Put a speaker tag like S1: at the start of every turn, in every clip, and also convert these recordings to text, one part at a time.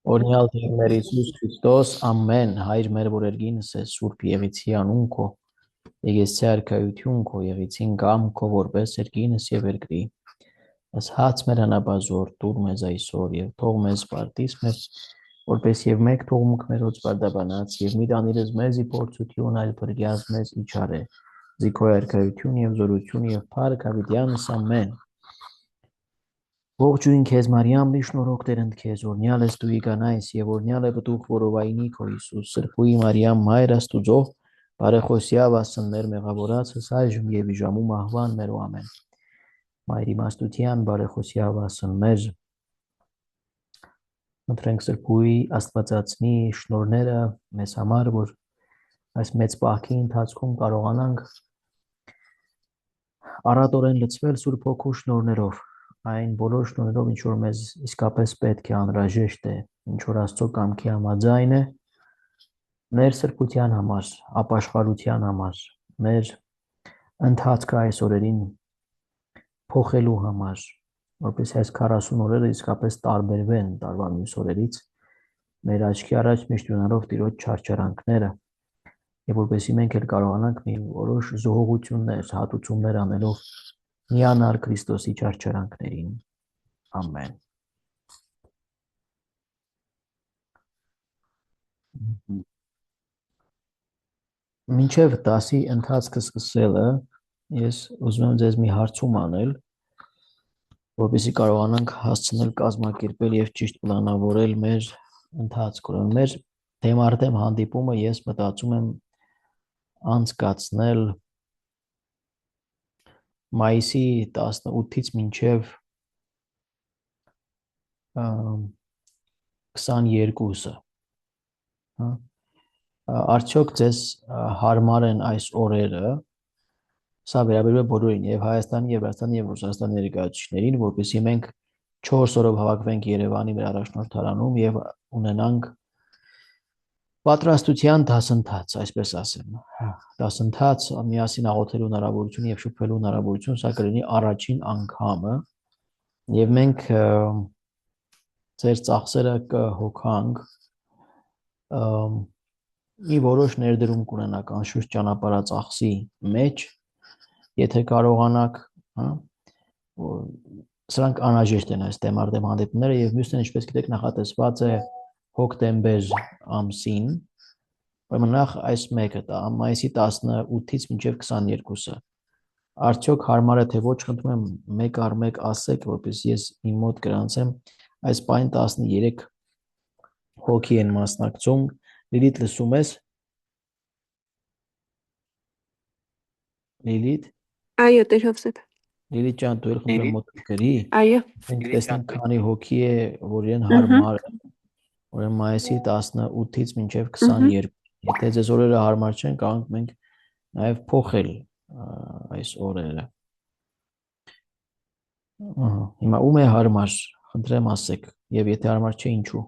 S1: Օրինալ Տեր Հիսուս Քրիստոս, ամեն, Հայր մեր որ երգինս է Սուրբ Եղիցի անուն քո, Եղեսցի արքայություն քո, Եղիցին կամ քո որպես երգինս եւ երկրի։ Ըս հաց մեր անաբազոր տուր մեզ այսօր եւ թող մեզ պարտիս մեզ, որպես եւ մեկ թողմուկ մերոց բարդաբանած եւ մի տանիրս մեզի փորձություն այլ բրգյազ մեզ իջարե։ Զիքո արքայություն եւ զորություն եւ փառք հավիտյանս ամեն։ Ողջույն քեզ Մարիամ, շնորհք Տեր ընդ քեզ, օրհնյալ ես դու իկանայս եւ օրհնյալ է բտուղ որովայնի քո Հիսուս, սրբուի Մարիամ, մայր Աստուծո, բարեխոսյավ ասններ մեղավորացս այժմ եւ իժամու մահվան մեր ամեն։ Մայր իմաստության բարեխոսյավ ասն մեր։ Մտրենք սրբուի Աստվածածնի շնորհները մեզ համար, որ այս մեծ պահքի ընթացքում կարողանանք առատորեն լցվել Սուրբ Հոգու շնորհներով, այն բոլոր շնորհներով, ինչ որ մեզ իսկապես պետք է, անհրաժեշտ է, ինչ որ Աստծո կամքի համաձայն է, մեր սրբության համար, ապաշխարության համար, մեր ընթացքը այս օրերին փոխելու համար, որպես այս 40 օրերը իսկապես տարբերվեն տարվա մյուս օրերից, մեր աչքի առաջ միշտ ունենալով Տիրոջ չարչարանքները, եւ որպեսզի մենք էլ կարողանանք մի որոշ զոհողություններ, հատուցումներ անելով միանալ Քրիստոսի չարչարանքներին։ Ամեն։ Մինչև 10-ի ընթացքը սկսելը, ես ուզում եմ ձեզ մի հարցում անել, որպեսզի կարողանանք հասցնել կազմակերպել եւ ճիշտ պլանավորել մեր ընթացքը։ Մեր դեմարտեմ հանդիպումը ես մտածում եմ անցկացնել մայիսի 18-ից մինչև 22-ը։ Արդյոք ձեզ հարմար են այս օրերը, սա վերաբերում է բոլորին, եւ Հայաստանի, եւ Վրաստանի, եւ Ռուսաստանի ներկայացուցիչներին, որպեսզի մենք 4 օրով հավաքվենք Երևանի մեր առաջնորդարանում եւ ունենանք պատրաստության դասընթաց, այսպես ասեմ, դասընթաց միասին աղոթելու հնարավորություն եւ շփվելու հնարավորություն, սա կլինի առաջին անգամը եւ մենք ձեր ծախսերը կհոգանք մի որոշ ներդրում կունենաք անշուշտ ճանապարհածախսի մեջ, եթե կարողանաք, սրանք անհրաժեշտ են այս դեմարտեմ հանդիպումները եւ մյուսն ինչպես գիտեք նախատեսված է հոկտեմբեր ամսին, ուրեմն նախ այս մեկը մայիսի 18-ից մինչև 22-ը։ Արդյոք հարմար է թե ոչ, խնդրում եմ մեկ առ մեկ ասեք, որպեսզի ես իմ մոտ գրանցեմ, այս պայն 13 հոգի են մասնակցում։ Լիլիթ, լսում ես։ Լիլիթ։
S2: Այո, Տեր Հովսեփ։
S1: Լիլիթ ջան, դու ել խնդրեմ մոտ գրի։
S2: Այո։
S1: Մենք տեսնենք քանի հոգի է, որ իրեն հարմար է։ Ուրեմն մայիսի 18-ից մինչև 22։ Եթե ձեզ օրերը հարմար չեն, կարող ենք մենք նաև փոխել այս օրերը։ Հիմա ում է հարմար, խնդրեմ ասեք, եւ եթե հարմար չէ, ինչու։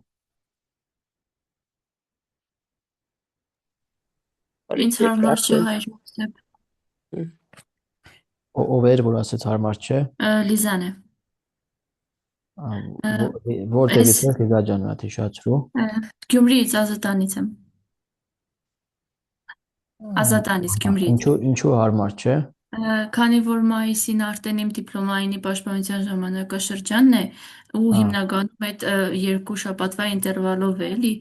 S3: Ինձ հարմար չէ, Հայր Հովսեփ։
S1: Ով էր, որ ասեց հարմար չէ։
S3: Լիզան է։
S1: Որտեղից եք Լիզա ջան, մի հատ հիշացրու։
S3: Գյումրիից, Ազատանից եմ։ Ազատանից, Գյումրիից։
S1: Ինչու հարմար չէ։
S3: Քանի որ մայիսին արդեն իմ դիպլոմային պաշտպանության ժամանակաշրջանն է ու հիմնականում այդ 2 շաբաթվա ինտերվալով է, էլի։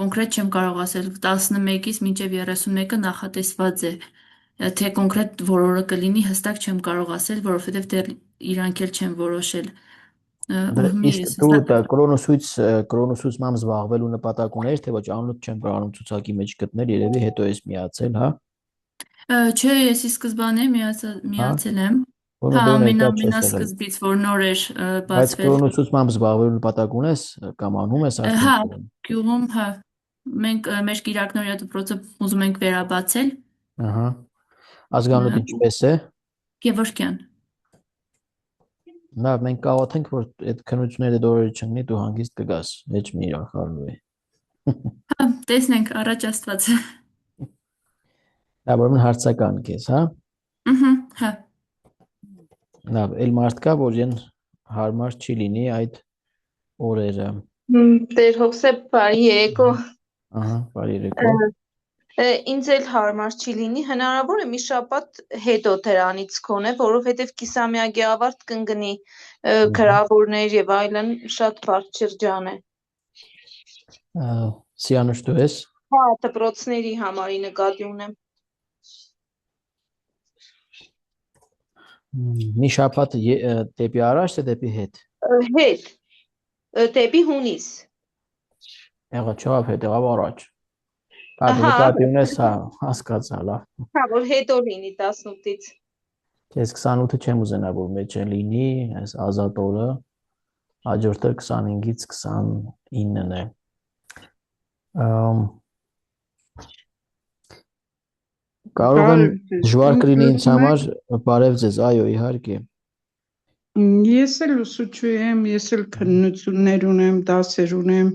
S3: Կոնկրետ չեմ կարող ասել 11-ից մինչև 31-ը նախատեսված է, թե կոնկրետ որ օրը կլինի հստակ չեմ կարող ասել, որովհետև դեռ իրանք էլ չեն որոշել։
S1: Դու կրոնոսույցմամբ զբաղվելու նպատակ ունես, թե ոչ, անունդ չեմ կարողանում ցուցակի մեջ գտնել, երևի հետո ես միացել, հա։
S3: Չէ, ես ի սկզբանե միացել եմ։ Հա, ամենասկզբից, որ նոր էր բացվել։
S1: Բայց կրոնոսույցմամբ զբաղվելու նպատակ ունես կամ անում ես արդեն։
S3: Հա, գյուղում, հա։ Մենք մեր Կիրակնորիա դպրոցը ուզում ենք վերաբացել։
S1: Ահա։ Ազգանունդ ինչպես է։
S3: Գևորգյան։
S1: Լավ, մենք կաղոթենք, որ այդ քննությունները դորերը չընկնի, դու հանգիստ կգաս, ոչ մի ուրախալու է։
S3: Հա, տեսնենք, առաջ Աստված։
S1: Լավ, ուրեմն հարցական քեզ, հա։
S3: Հա։
S1: Լավ, այլ մարդ կա, որ իրեն հարմար չի լինի այդ օրերը։
S2: Տեր Հովսեփ, բարի երեկո։
S1: Ահա, բարի երեկո։
S2: Ինձ էլ հարմար չի լինի, հնարավոր է մի շաբաթ հետո դրանից քոնե, որովհետև կիսամյակի ավարտ կընկնի գրավորներ եւ այլն, շատ բարդ շրջան է։
S1: Սիանուշ դու ես։
S2: Հա, դպրոցների համարի նկատի ունեմ։
S1: Մի շաբաթ դեպի առաջ թե դեպի հետ։
S2: Հետ, դեպի հունիս։
S1: Եղա չափ հետ, եղավ առաջ։
S2: Ահա,
S1: նկատի ունես, հա, հասկացա, լավ։
S2: հա, որ հետո լինի 18-ից։
S1: Ես 28-ը չեմ ուզենա, որ մեջ լինի, այս ազատ օրը, հաջորդը 25-ից 29-ն է։ Կարող եմ դժվար կլինի ինձ համար, բարև ձեզ, այո, իհարկե։
S4: Ես էլ ուսուցչու եմ, ես էլ քննություններ ունեմ, դասեր ունեմ,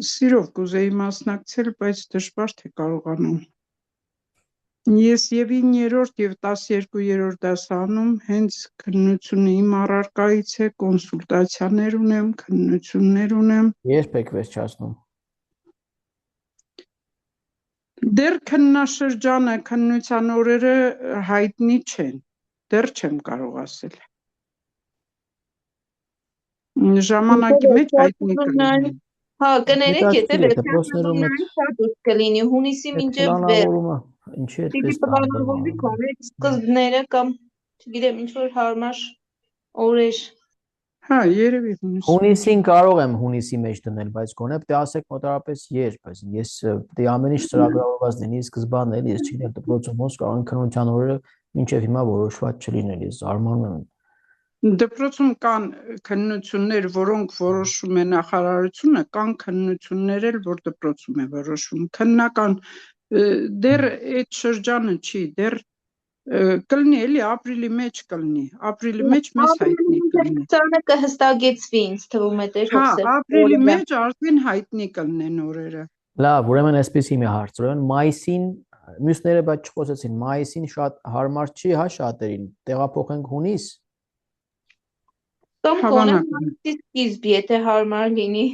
S4: սիրով կուզեի մասնակցել, բայց դժվար թե կարողանամ։ Ես եւ 9-րդ եւ 12-րդ դասանում հենց քննությունը իմ առարկայից է, կոնսուլտացիաներ ունեմ, քննություններ ունեմ։
S1: Երբ եք վերջացնում։
S4: Դեռ քննաշրջանը, քննության օրերը հայտնի չեն, դեռ չեմ կարող ասել։ Ժամանակի մեջ հայտնի կլինի։
S2: Հա, կներեք, եթե
S1: դպրոցներում
S2: շատ ուշ կլինի, հունիսի մինչև վեր։
S1: Ինչի
S2: Պիտի
S1: այդպես
S2: պլանավորվի կողմից սկզբները կամ, չգիտեմ, ինչ-որ հարմար օրեր։
S4: Հա, երևի հունիսի։
S1: Հունիսին կարող եմ հունիսի մեջ դնել, բայց գոնե պետք է ասեք մոտավորապես երբ, այս ես պետք է ամեն ինչ ծրագրավորված լինի սկզբան էլի, ես չգիտեմ դպրոցում ոնց կարող են քննության օրերը մինչև հիմա որոշված չլինել, ես զարմանում եմ։
S4: Դպրոցում կան քննություններ, որոնք որոշում է նախարարությունը, կան քննություններ էլ, որ դպրոցում է որոշում։ Քննական դեռ այդ շրջանը չի, դեռ կլինի էլի ապրիլի մեջ կլինի, ապրիլի մեջ մեզ հայտնի կլինի։
S2: Ծանը կհստակեցվի, ինձ թվում է Տեր
S4: Հա,
S2: Հովսեփ։
S4: ապրիլի մեջ արդեն հայտնի կլինեն օրերը։
S1: Լավ, ուրեմն այսպեսի մի հարց, ուրեմն մայիսին մյուսները բայց չխոսեցին, մայիսին շատ հարմար չի, հա, շատերին, տեղափոխենք հունիս։
S2: Կամ կոնեմ մայիսի սկիզբ, եթե հարմար լինի,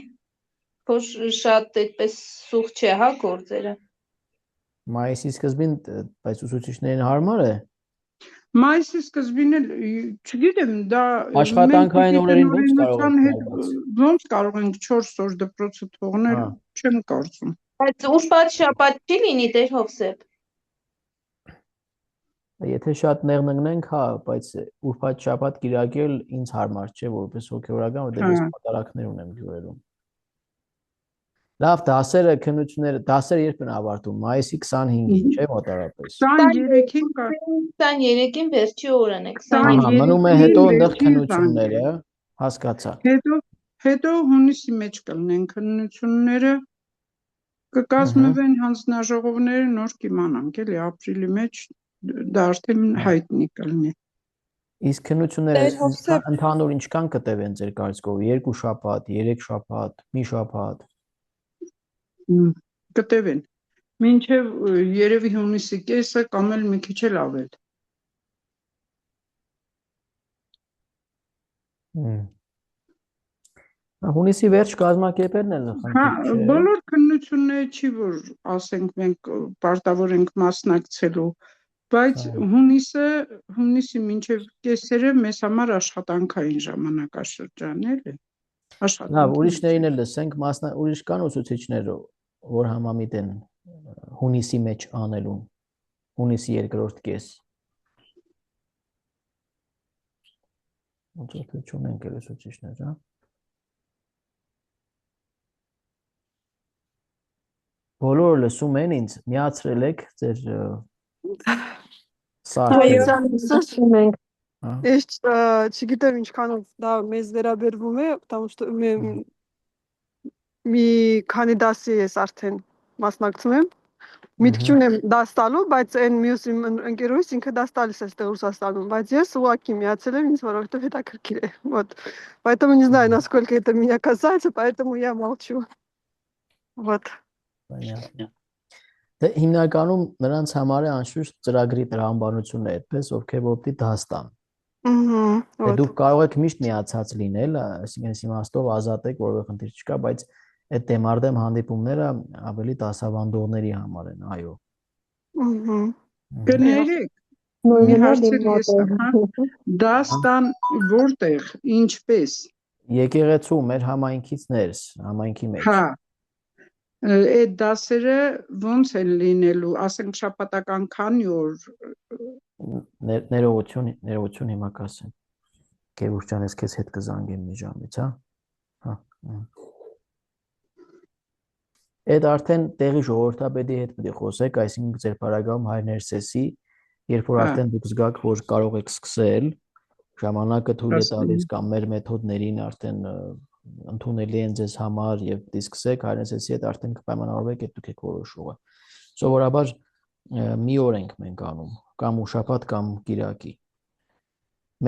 S2: որ շատ այդպես սուղ չէ, հա, գործերը։
S1: Մայիսի սկզբին, բայց ուսուցիչներին հարմար է։
S4: Մայիսի սկզբին էլ, չգիտեմ, դա
S1: Աշխատանքային օրերին
S4: ոնց կարող ենք 4 օր դպրոցը թողնել, չեմ կարծում։
S2: Բայց ուրբաթ շաբաթ չի լինի Տեր Հովսեփ։
S1: Եթե շատ նեղնենք, հա, բայց ուրբաթ շաբաթ կիրակել ինձ հարմար չէ, որպես հոգեորական, որտեղ ես մոտարակներ ունեմ գյուղերում։ Լավ, դասերը, քննությունները, դասերը երբ են ավարտում, մայիսի 25-ին, չէ՞ մոտարապես։
S2: 23-ին վերջի օրն է,
S1: 23-ին։ Մնում է հետո այնտեղ քննությունները, հասկացա։
S4: Հետո հունիսի մեջ կլինեն քննությունները, կկազմվեն հանձնաժողովները, նոր կիմանանք, էլի ապրիլի մեջ դա արդեն հայտնի կլինի։
S1: Իսկ քննությունները ընդհանուր ինչքան կտևեն ձեր կարծիքով, 2 շաբաթ, 3 շաբաթ, մի շաբաթ։
S4: Կտևեն, մինչև երևի հունիսի կեսը կամ էլ մի քիչ էլ ավել։
S1: Հունիսի վերջ կազմակերպելն էլ խնդիր չէ։
S4: Բոլոր քննությունները չի, որ ասենք մենք պարտավոր ենք մասնակցելու, բայց հունիսի մինչև կեսերը մեզ համար աշխատանքային ժամանակաշրջան է, էլի։
S1: Լավ, ուրիշներին էլ լսենք, ուրիշ կան ուսուցիչներ, որ համամիտ են հունիսի մեջ անելուն, հունիսի երկրորդ կես։ Ոնց որ չունենք էլ ուսուցիչներ, հա։ Բոլորը լսում են ինձ, միացրել եք ձեր
S5: սարքերը։ Ես չգիտեմ ինչքանով դա մեզ վերաբերվում է, потому что մի քանի դասի ես արդեն մասնակցում եմ։ Միտք չունեմ դաս տալու, բայց այն մյուս ընկերուհիս ինքը դաս տալիս է այստեղ Ռուսաստանում, բայց ես ուղղակի միացել եմ ինձ, որովհետև հետաքրքիր է։ Вот. Поэтому не знаю, насколько это меня касается, поэтому я молчу. Вот.
S1: Понятно. Դե հիմնականում նրանց համար է անշուշտ ծրագրի տրամաբանությունն է այդպես, ովքեր որ պիտի դաս տան։
S5: Ահա,
S1: Դուք կարող եք միշտ միացած լինել, այսինքն այս իմաստով ազատ եք, որովհետեւ խնդիր չկա, բայց այդ դեմարդեմ հանդիպումները ավելի դասավանդողների համար են, այո։
S5: ահա։
S4: Կներեք, մի հարցեր ես հա դաստան որտեղ ինչպես
S1: Եկեղեցու մեր համայնքից ներս, համայնքի մեջ։
S4: հա այդ դասերը ոնց են լինելու ասենք շաբաթական քանի օր
S1: Ներողություն հիմա կասեմ։ Գևորգ ջան, ես քեզ հետ կզանգեմ մի ժամից, հա։ Հա։ Այդ արդեն տեղի ժողովրդապետի հետ պետք է խոսեք, այսինքն ձեր параգրաֆում հայրներ սեսի, երբ որ արդեն դուք զգաք, որ կարող եք սկսել, ժամանակը թույլ է տալիս կամ մեր մեթոդներին արդեն ընդունելի են ձեզ համար եւ դի սկսեք հայրներ սեսի հետ արդեն կպայմանավորվեք, այդ դուք եք որոշողը։ Սովորաբար մի օր ենք մենք անում, կամ ուրբաթ կամ կիրակի։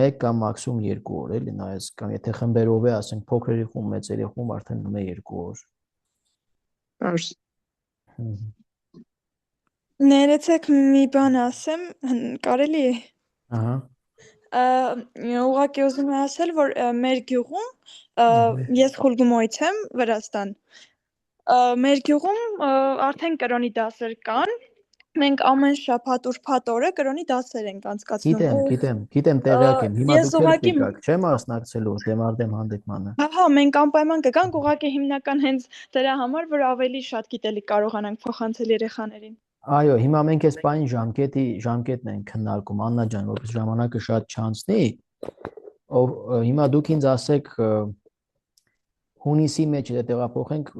S1: 1 կամ մաքսիմում 2 օր էլի նայես կամ եթե խմբերով է, ասենք փոքրերի խումբ, մեծերի խումբ արդեն 1-2 օր։
S4: Պարզ
S6: Ներեցեք մի բան ասեմ, կարելի է։
S1: Ահա։
S6: Ուղղակի ուզում եմ ասել, որ մեր գյուղում ես Խուլգումոյից եմ, Վրաստան։ Մեր գյուղում արդեն կրոնի դասեր կան։ Մենք ամեն շաբաթ ուրբաթ օրը կրոնի դասեր ենք անցկացնում։
S1: Գիտեմ, տեղյակ եմ։ Հիմա
S6: Ես
S1: դուք եք
S6: ուղղակի-
S1: եկաք, չէ՞ մասնակցելու դեմարդեմ հանդիպմանը։
S6: Հա, մենք անպայման կգանք, ուղղակի հիմնական հենց դրա համար, որ ավելի շատ գիտելիք կարողանանք փոխանցել երեխաներին։
S1: Այո, հիմա մենք այս բանի ժամկետն ենք քննարկում, Աննա ջան, որպես ժամանակը շատ չանցնի, հիմա դուք ինձ ասեք հունիսի մեջ եթե տեղափոխենք,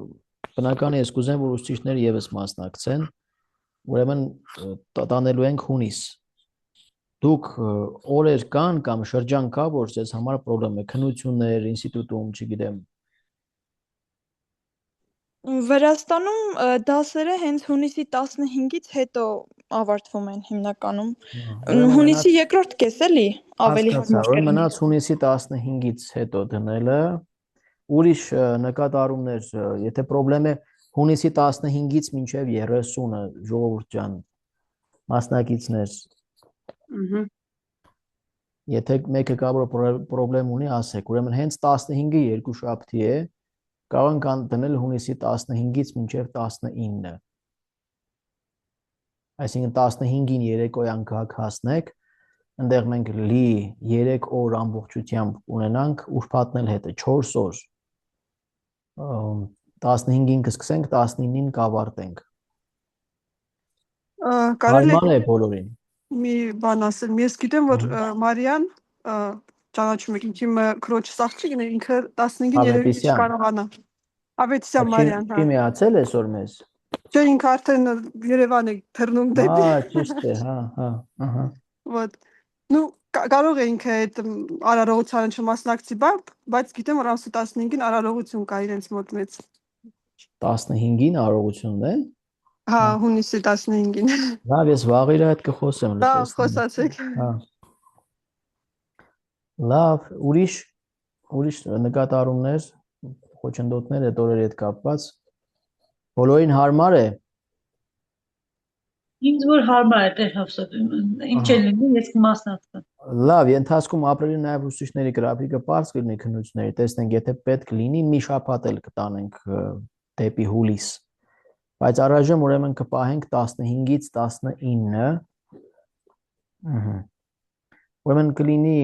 S1: բնական է ես կուզեմ, որ ուսուցիչները եւս մասնակցեն, ուրեմն տանելու ենք հունիս։ Դուք օրեր կան կամ շրջան կա, որ ձեզ համար պրոբլեմ է, քննություններ, ինստիտուտում, չգիտեմ։
S6: Վրաստանում դասերը հենց հունիսի 15-ից հետո ավարտվում են հիմնականում։ Հունիսի երկրորդ կես էլի ավելի հարմար
S1: կլինի։ Մնաց հունիսի 15-ից հետո դնելը, ուրիշ նկատառումներ, եթե պրոբլեմ է հունիսի 15-ից մինչև 30-ը, ժողովուրդ ջան, մասնակիցներ։ Եթե մեկը կարող պրոբլեմ ունի, ասեք, ուրեմն հենց 15-ը երկուշաբթի է, կարող ենք դնել հունիսի 15-ից մինչև 19-ը։ Այսինքն 15-ին երեկոյան գաք հասնեք, այնտեղ մենք լի 3 օր ամբողջությամբ ունենանք, ուրբաթն էլ հետը 4 օր։ 15-ին կսկսենք, 19-ին կավարտենք։ Կարելի է բոլորին։
S5: Մի բան ասել, ես գիտեմ, որ Մարիան ճանաչում եք, ինքը քրոջս աղջիկն է, ինքը 15-ին երևի չկարողանա։ Ավետիսյան Մարիան, հա։
S1: Չի միացել այսօր մեզ։
S5: Չէ, ինքը արդեն Երևան է թռնում դեպի։
S1: Ճիշտ է, հա, ահա։
S5: Вот։ Ну, կարող է ինքը այդ արարողությանը չմասնակցի, բայց գիտեմ, որ ամսի 15-ին արարողություն կա իրենց մոտ մեծ։
S1: 15-ին արարողությունն է։
S5: Հա, հունիսի 15-ին։
S1: Լավ, ես վաղ իր հետ կխոսեմ,
S5: լսես։ Խոսացեք։
S1: Հա։ Լավ, ուրիշ նկատառումներ, խոչընդոտներ այդ օրերի հետ կապված։ Բոլորին հարմար է։
S7: Ինձ որ հարմար է, Տեր Հովսեփ, ինչ է լինի, ես կմասնակցեմ։
S1: Լավ, ընթացքում ապրիլի նաև ուսուցիչների գրաֆիկը բարձ կլինի քննությունների, տեսնենք, եթե պետք լինի, մի շաբաթ էլ կտանենք դեպի հուլիս։ Բայց առայժմ ուրեմն կպահենք 15-ից 19-ը։ Ուրեմն կլինի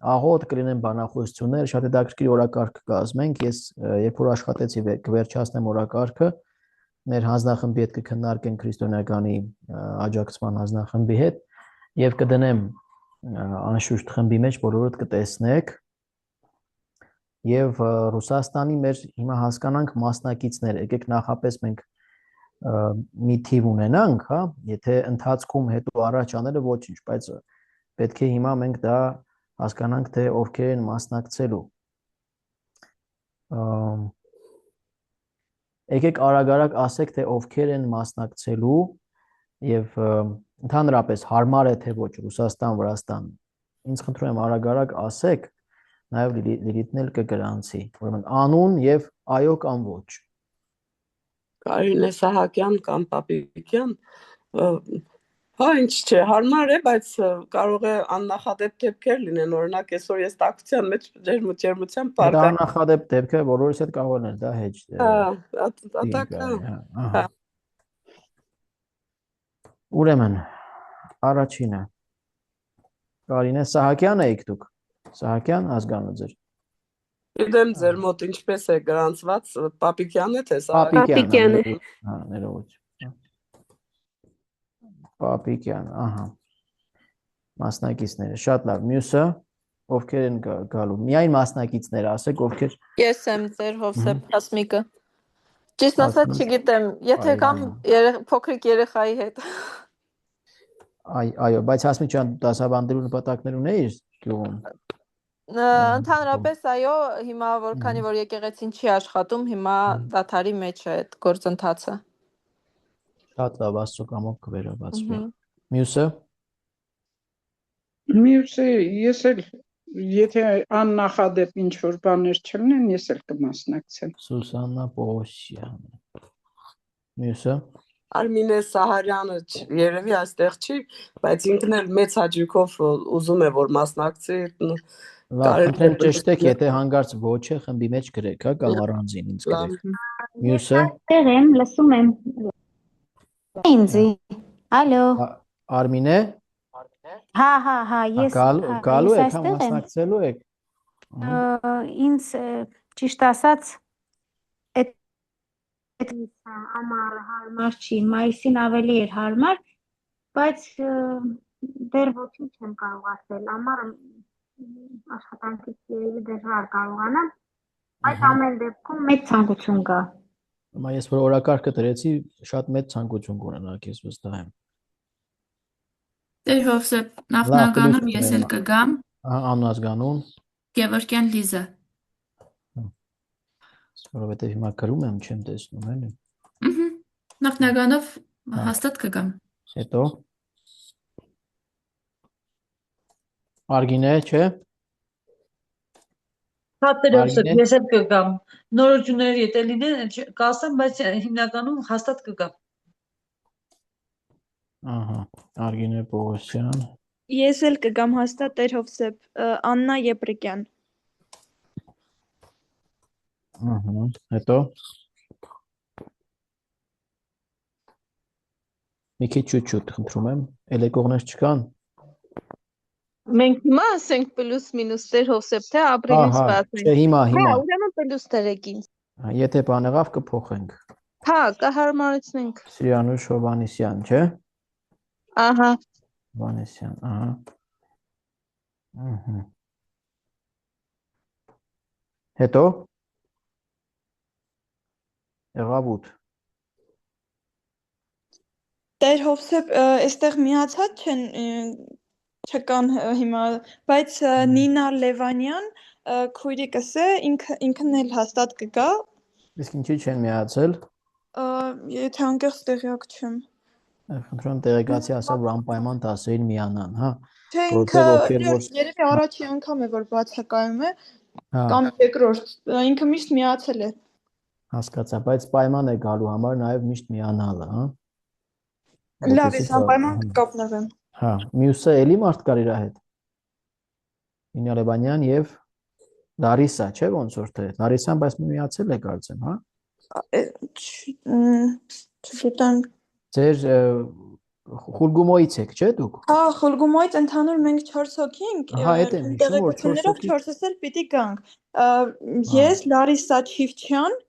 S1: աղոտ, կլինեն բանախոսություններ, շատ հետաքրքիր օրակարգ կկազմենք։ Ես երբ որ աշխատեցի կվերջացնեմ օրակարգը, մեր հանձնախմբի հետ կքննարկենք քրիստոնեականի աջակցման հանձնախմբի հետ եւ կդնեմ անշուշտ խմբի մեջ բոլորդ կտեսնեք եւ Ռուսաստանի մեր հիմա հասկանանք մասնակիցներ, եկեք նախապես մենք մի թիվ ունենանք, հա, եթե ընթացքում հետո առաջ անելը ոչինչ, բայց պետք է հիմա մենք դա հասկանանք, թե ովքեր են մասնակցելու։ Եկեք արագ ասեք, թե ովքեր են մասնակցելու եւ ընդհանրապես հարմար է թե ոչ Ռուսաստան, Վրաստան։ Ինձ խնդրում եմ արագ ասեք, նաեւ Լիլիթն էլ կգրանցի։ Ուրեմն անուն եւ այո կամ ոչ։
S8: Կարինե Սահակյան կամ Պապիկյան, Հա, ինչ չէ, հարմար է, բայց կարող է աննախադեպ դեպքեր լինեն, օրինակ այսօր ես տաքության մեջ ջերմությամբ
S1: Դա
S8: պարկա։
S1: աննախադեպ դեպք է, բոլորիս հետ կարող է դա հեչ։
S8: Հա, ատակա։
S1: Ահա։ Ուրեմն, առաջինը Կարինե Սահակյան եք դուք։ Սահակյան ազգանու ձեր։
S8: Գիտեմ ձեր մոտ ինչպես է գրանցված, Պապիկյան է թե սա։
S1: Պապիկյան է։ Հա, ներողություն։ Պապիկյան, ահա։ Մասնակիցները, շատ լավ։ Մյուսը ովքեր են գալու։ Միայն մասնակիցները, ասեք ովքեր։
S9: Ես եմ ձեր Հովսեփ Հասմիկը։ Ճիշտ ասած չգիտեմ, եթե կամ փոքրիկ երեխայի հետ։
S1: Այո, բայց Հասմիկ ջան, դասավանդելու նպատակներ ունեիր գյուղում։
S9: Ընդհանրապես այո, հիմա որքանի որ եկեղեցին չի աշխատում, հիմա դաթարի մեջ է այդ գործընթացը։
S1: Շատ լավ, Աստծո կամոք կվերաբացվի։ Մյուսը։
S4: Մյուսը ես էլ եթե աննախադեպ ինչ որ բաներ չլինեն, ես էլ կմասնակցեմ։
S1: Սուսաննա Պողոսյան։ Մյուսը։
S8: Արմինե Սահարյանը երևի այստեղ չի, բայց ինքն էլ մեծ հաճույքով ուզում է որ մասնակցի։
S1: Լավ, խնդրեմ ճշտեք, եթե հանգարց ոչ է, խմբի մեջ գրեք, հա, կամ առանձին ինձ գրեք։ Մյուսը։
S10: Այստեղ եմ, լսում եմ։ Ինձի։ Ալո։
S1: Արմինե։
S10: Հա, ես
S1: գալու եք, հա, մասնակցելու եք։
S10: Ինձ ճիշտ ասած այդ ամառը հարմար չի, մայիսին ավելի էր հարմար, բայց դեռ ոչինչ չեմ կարող ասել, ամառը աշխատանքից երևի դժվար կարողանամ, այդ ամեն դեպքում մեծ ցանկություն կա։
S1: Հիմա ես որ օրակարգը դրեցի, շատ մեծ ցանկություն կունենաք, ես վստահ եմ։
S3: Տեր Հովսեփ, նախնագանում ես էլ կգամ։
S1: Անազգանուն։
S3: Գևորգյան Լիզա։
S1: Որովհետև հիմա գրում եմ, չեմ տեսնում, էլի։
S3: Նախնագանով հաստատ կգամ։
S1: Հետո Արգինե, չէ։
S7: Հատերոսը ես էլ կգամ։ Նորություններ եթե լինեն, կասեմ, բայց հիմնականում հաստատ կգամ։
S1: Ահա, Արգինե Պողոսյան։
S6: Ես էլ կգամ հաստատ Տեր Հովսեփ, Աննա Եպրիկյան։
S1: Ահա, հետո մի քիչ ճուտ, խնդրում եմ, ելեկողներ չկան։
S2: Մենք հիմա ասենք պլյուս մինուս Տեր Հովսեփ, թե ապրիլին սպասենք։
S1: Չէ, հիմա։
S2: Հա, ուրեմն պլյուս դրեք ինձ։
S1: Եթե բան եղավ կփոխենք։
S2: Հա, կհարմարեցնենք։
S1: Սիրիանուշ Հովանեսյան, չէ։
S2: Ահա։
S1: Հովանեսյան, ահա։ Ահա։ Հետո եղավ 8։
S6: Տեր Հովսեփ, այստեղ միացած չկան հիմա, բայց Նինա Լևանյան, քույրիկս է, ինքն էլ հաստատ կգա։
S1: Իսկ ինչի չեն միացել։
S6: Եթե անկեղծ տեղյակ չեմ։
S1: Խնդրում տեղեկացի ասա, որ անպայման դասերին միանան, հա։
S6: Թե ինքը երևի առաջի անգամ է, որ բացակայում է, կամ երկրորդ, ինքը միշտ միացել է։
S1: Հասկացա, բայց պայման է գալու համար նաև միշտ միանալը, հա։
S6: Լավ, ես անպայման կկապնվեմ։
S1: Հա, մյուսը էլի մարդ կար իր հետ։ Նինա Լևանյան եւ Լարիսա, չէ՞ ոնց որ թե։ Լարիսան բայց միացել է կարծեմ, հա։
S6: Չգիտեմ։
S1: Ձեր խուլգումոից եք, չէ՞ դուք։
S6: Հա, խուլգումոից ընդհանուր մենք 4 հոգի ենք։
S1: Հա, այդ եմ հիշում, որ 4 հոգի։
S6: 4-ս էլ պիտի գանք։ Ես Լարիսա Չիվչյան։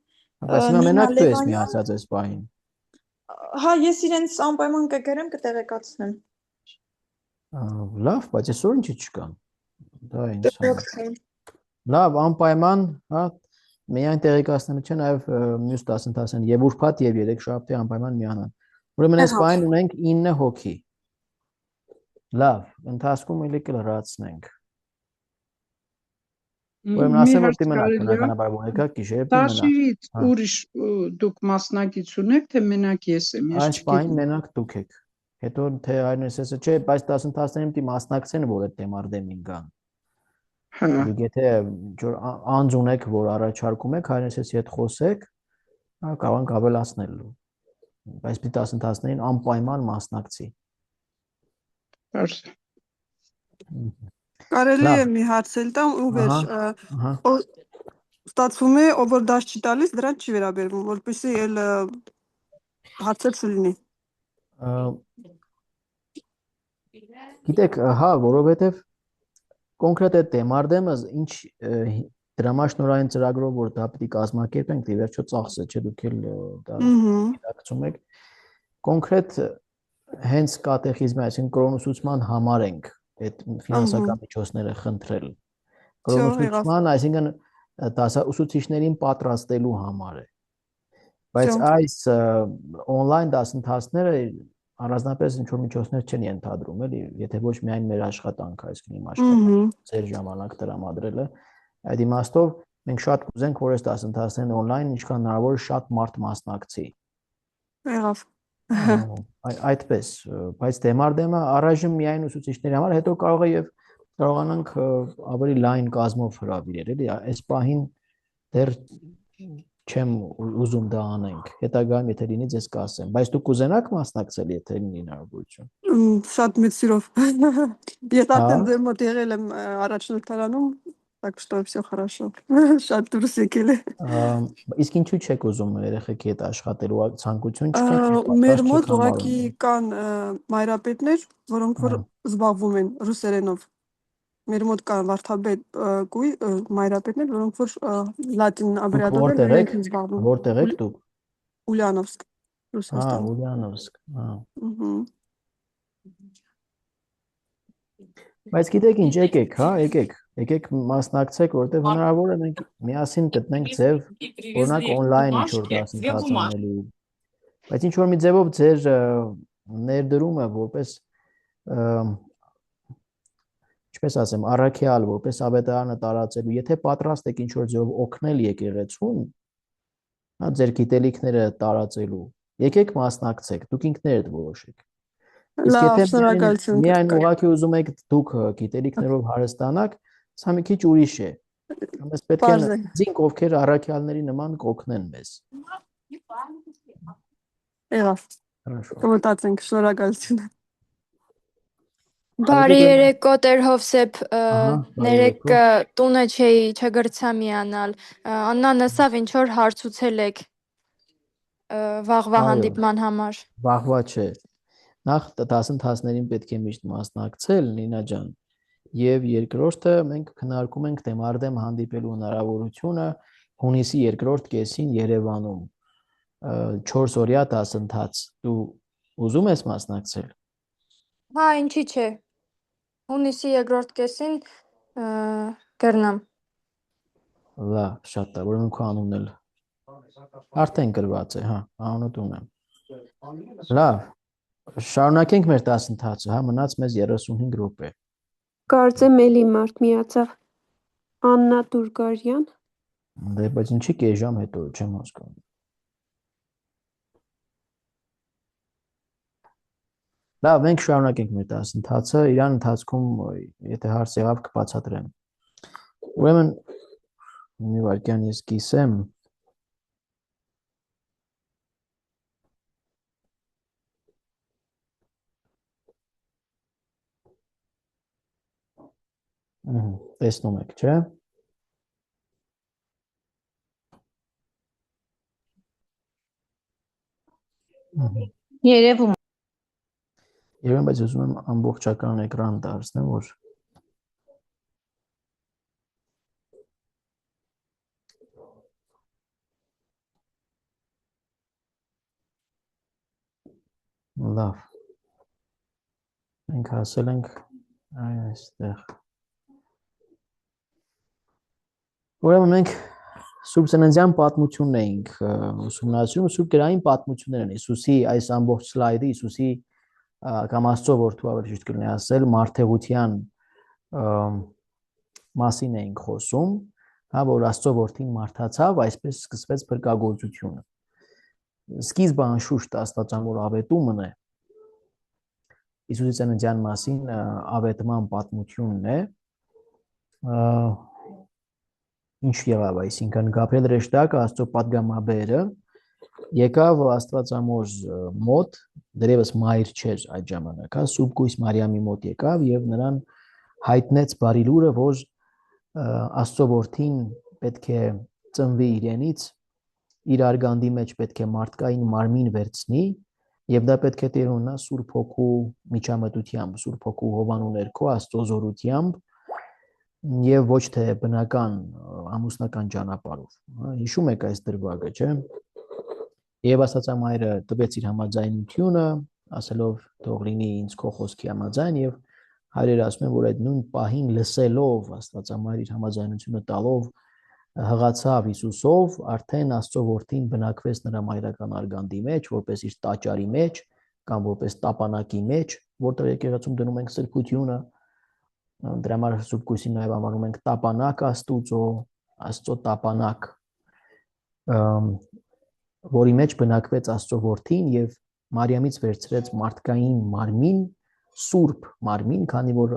S1: Բայց հիմա մենակ դու ես միացած այս պահին։
S6: Հա, ես իրենց անպայման կգրեմ, կտեղեկացնեմ։
S1: Լավ, բայց այսօր ինչի չկան։ Դա ինձ։ Լավ, անպայման, հա, միայն տեղեկացնելու չէ, նաև մյուս դասընթացն եւ ուրբաթ եւ երեքշաբթի անպայման միանան։ Ուրեմն այս պահին ունենք 9 հոգի։ Լավ, ընթացքում էլի կլրացնենք։ Ուրեմն ասեմ որ դիմենակ բնականաբար որեկա գիշեր դիմենակ։
S4: Դաշիրից ուրիշ դուք մասնակից ունեք, թե մենակ ես եմ, ես
S1: Այս պահին մենակ դուք եք։ Հետո թե այնեսեսը չէ, բայց դասընթացներին պիտի մասնակցեն, որ այդ դեմարդեմին գան։ Եթե անձ ունեք, որ առաջարկում եք, այնեսեսի հետ խոսեք, կարող ենք ավելացնելու։ Բայց պիտի դասընթացներին անպայման մասնակցի։
S4: Պարզ է։
S5: Կարելի է մի հարցել տամ ու վերջ։ Ստացվում է, ով որ դաս չի տալիս, դրան չի վերաբերվում, որպեսզի էլ հարցեր չլինի։
S1: Գիտեք, հա, որովհետև կոնկրետ այդ դեմարդեմը ինչ դրամաշնորհային ծրագրով որ դա պիտի կազմակերպենք, դե վերջո ծախսը չէ, դուք էլ դա գիտակցում եք։ Կոնկրետ հենց կատեխիզմի, այսինքն կրոնուսուցման համար ենք այդ ֆինանսական միջոցները խնդրել։ Կրոնուսուցման, այսինքն ուսուցիչներին պատրաստելու համար է։ Բայց այս on-line դասընթացները առանձնապես ինչ-որ միջոցներ չեն ենթադրում, էլի, եթե ոչ միայն մեր աշխատանքը, այսինքն իմ աշխատանքը, ձեր ժամանակ տրամադրելը, այդ իմաստով մենք շատ կուզենք, որ այս դասընթացներն on-line ինչքան հնարավոր շատ մարդ մասնակցի։
S5: Եղավ։
S1: Այդպես, բայց դեմարդեմը առայժմ միայն ուսուցիչների համար, հետո կարող է եւ կարողանանք ավելի լայն կազմով հրավիրել, էլի, այս պահին դեռ չեմ ուզում դա անենք, հետագայում եթե լինի ձեզ կասեմ, բայց դուք կուզենաք մասնակցել, եթե լինի հնարավորություն։
S5: Շատ մեծ սիրով։ Ես արդեն ձեր մոտ եղել եմ առաջնորդարանում, так что всё хорошо։ Շատ դուրս եկել է։
S1: Իսկ ինչու չեք ուզում երեխեքի հետ աշխատելու, ցանկություն չկա։
S5: Մեր մոտ ուղղակի կան մայրապետներ, որոնք որ զբաղվում են ռուսերենով։ Մեր մոտ կան վարդապետ մայրապետներ, որոնք որ լատին աբրիադով են զբաղվում։
S1: Որտեղ եք դուք։
S5: Ուլյանովսկ, Ռուսաստան։
S1: Ուլյանովսկ, Բայց գիտեք ինչ, եկեք, հա, եկեք մասնակցեք, որտեղ հնարավոր է մենք միասին գտնենք ձև, օրինակ on-line ինչ-որ դասընթաց անելու։ Բայց ինչ-որ մի ձևով ձեր ներդրումը որպես ինչպես ասեմ, առաքյալ, որպես ավետարանը տարածելու, եթե պատրաստ եք ինչ-որ ձևով օգնել եկեղեցուն, հա, ձեր գիտելիքները տարածելու, եկեք մասնակցեք, դուք ինքներդ որոշեք։ Իսկ եթե միայն ուղղակի ուզում եք դուք գիտելիքներով հարստանաք, սա մի քիչ ուրիշ է։ Mēs պետք է զինք ովքեր առաքյալների նման կօգնեն մեզ։
S5: Եղավ։ Կմտածենք, շնորհակալություն։
S11: Բարի երեկո Տեր Հովսեփ, ներեք տունը չգրցա միանալ։ Աննան ասավ ինչ որ հարցուցել եք վաղվա հանդիպման համար։
S1: Վաղվա չէ։ Նախ դասընթացներին պետք է միշտ մասնակցել, Նինա ջան։ Եվ երկրորդը մենք քննարկում ենք դեմարդեմ հանդիպելու հնարավորությունը հունիսի երկրորդ կեսին Երևանում 4 օրյա դասընթաց։ Դու ուզում ես մասնակցել։
S11: Հա, ինչի՞ չէ։ Հունիսի երկրորդ կեսին կգրնամ։
S1: Լավ, շատ լավ, ուրեմն քո անունն էլ արդեն գրված է, հա, անունդ ունեմ։ Լավ, շարունակենք մեր դասընթացը, հա, մնաց մեզ 35 րոպե։
S12: Կարծեմ էլի մարդ միացավ։ Աննա Տուրգարյան։
S1: Դե, բայց ինչի կես ժամ հետո չեմ հասկանում։ Լավ, մենք շարունակենք մեր դասընթացը, իրան ընթացքում եթե հարց եղավ կբացատրեմ։ Ուրեմն մի վայրկյան ես կիսեմ։ Տեսնում եք, չէ՞։
S2: Երևում։
S1: Երևում, բայց ուզում եմ ամբողջական էկրան դարձնեմ, որ լավ։ Մենք հասել ենք այստեղ։ Ուրեմն մենք Սուրբ Ծննդյան պատմությունն էինք ուսումնասիրում, Սուրբ գրային պատմություններն Հիսուսի այս ամբողջ սլայդը Հիսուսի կամ Աստծո որդու ավելի ճիշտ կլինի ասել մարդեղության մասին էինք խոսում, հա, որ Աստծո որդին մարդացավ, այսպես սկսվեց փրկagorցությունը։ Սկիզբը անշուշտ Աստվածամոր ավետումն է։ Հիսուսի ծննդյան մասին ավետման պատմությունն է։ Ինչ եղավ, այսինքն Գաբրիել հրեշտակը Աստծո պատգամաբերը եկավ Աստվածամոր մոտ, դերևս մայր չէր այդ ժամանակ, հա, Սուրբ Գույս Մարիամի մոտ եկավ եւ նրան հայտնեց բարի լուրը, որ Աստծո որդին պետք է ծնվի իրենից, իր արգանդի մեջ պետք է մարդկային մարմին վերցնի եւ դա պետք է տեր ունենա Սուրբ Հոգու միջամտությամբ, Սուրբ Հոգու հովանու ներքո Աստծո զորությամբ եւ ոչ թե բնական ամուսնական ճանապարհով։ Հիշում եք այս դրվագը, չէ՞։ Եվ Աստվածամայրը տվեց իր համաձայնությունը, ասելով թող լինի ինձ քո խոսքի համաձայն եւ հայրերը ասում են, որ այդ նույն պահին լսելով Աստվածամայրը իր համաձայնությունը տալով հղացավ Հիսուսով, արդեն Աստծո որդին բնակվեց նրա մայրական արգանդի մեջ, որպես իր տաճարի մեջ կամ որպես տապանակի մեջ, որտեղ եկեղեցում դնում ենք սրբությունը, դրա համար Սուրբ Գույսին նաև անվանում ենք տապանակ Աստուծո, Աստծո տապանակ, որի մեջ բնակվեց Աստծո որդին եւ Մարիամից վերցրեց մարդկային մարմին, սուրբ մարմին, քանի որ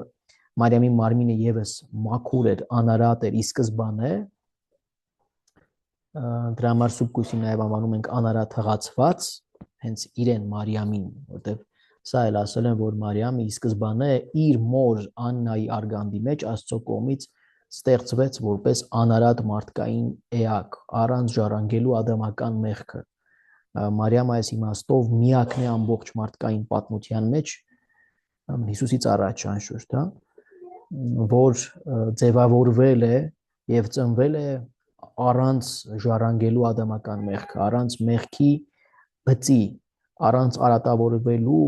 S1: Մարիամի մարմինը եւս մաքուր էր, անարատ էր ի սկզբանե, դրա համար Սուրբ Գույսին նաև անվանում ենք անարատ հղացված, հենց իրեն Մարիամին, որտեղ սա էլ ասել են, որ Մարիամը ի սկզբանե իր մոր Աննայի արգանդի մեջ Աստծո կողմից ստեղծվեց որպես անարատ մարդկային էակ, առանց ժառանգելու ադամական մեղքը։ Մարիամը այս իմաստով միակն է ամբողջ մարդկային պատմության մեջ Հիսուսից առաջ անշուշտ, հա, որ ձևավորվել է եւ ծնվել է առանց ժառանգելու ադամական մեղքը, առանց մեղքի բծի, առանց արատավորվելու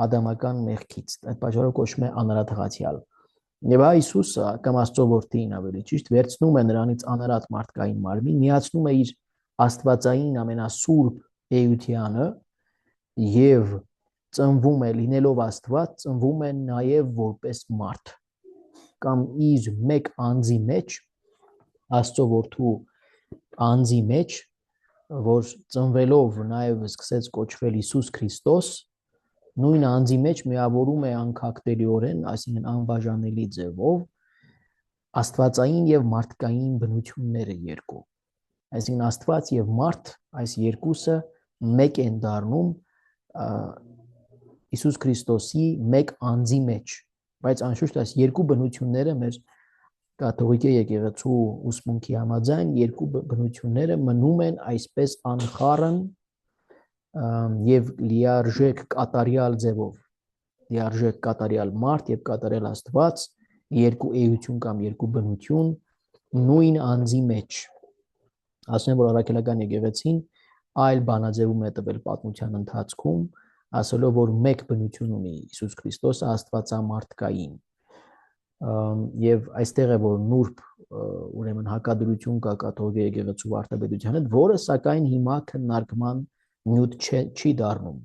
S1: ադամական մեղքից։ Այդ պատճառով կոչվում է անարատ հղացյալ։ Եվ Հիսուսը կամ Աստծո որդին ավելի ճիշտ վերցնում է նրանից անարատ մարդկային մարմին, միացնում է իր աստվածային ամենասուրբ էությանը եւ ծնվում է լինելով Աստված, ծնվում է նաեւ որպես մարդ կամ իր մեկ անձի մեջ, Աստծո որդու անձի մեջ, որ ծնվելով նաեւ սկսեց կոչվել Հիսուս Քրիստոս, նույն անձի մեջ միավորում է անկախտելիորեն, այսինքն անբաժանելի ձևով աստվածային եւ մարդկային բնությունները երկու։ Այսինքն Աստված եւ մարդ, այս երկուսը մեկ են դառնում Հիսուս Քրիստոսի մեկ անձի մեջ, բայց անշուշտ այս երկու բնությունները մեր կաթողիկ եկեղեցու ուսմունքի համաձայն երկու բնությունները մնում են այսպես անխառն եւ լիարժեք կատարյալ ձևով, լիարժեք կատարյալ մարդ եւ կատարյալ Աստված, երկու էություն կամ երկու բնություն նույն անձի մեջ։ Ասում են, որ առաքելական եկեղեցին այլ բանաձևում է տվել պատմության ընթացքում, ասելով, որ մեկ բնություն ունի Հիսուս Քրիստոսը աստվածամարդկային։ Եվ այստեղ է, որ նուրբ ուրեմն հակադրություն կա կաթողիկ եկեղեցու վարդապետության հետ, որը սակայն հիմա քննարկման նյութ չի դառնում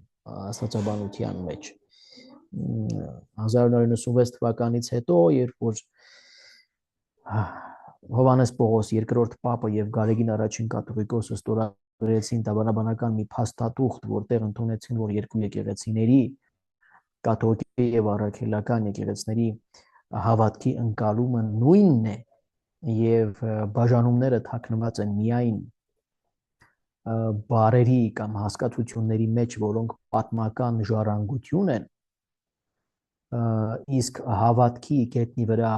S1: աստվածաբանության մեջ։ 1996 թվականից հետո, երբ որ Հովհաննես Պողոս II Պապը եւ Գարեգին առաջին կաթողիկոսը ստորագրեցին տաբանաբանական մի փաստաթուղթ, որտեղ ընդունեցին, որ երկու եկեղեցիների կաթողիկ եւ առաքելական եկեղեցիների հավատքի ընկալումը նույնն է եւ բաժանումները թաքնված են միայն բարերի կամ հասկացությունների մեջ, որոնք պատմական ժառանգություն են, իսկ հավատքի կետնի վրա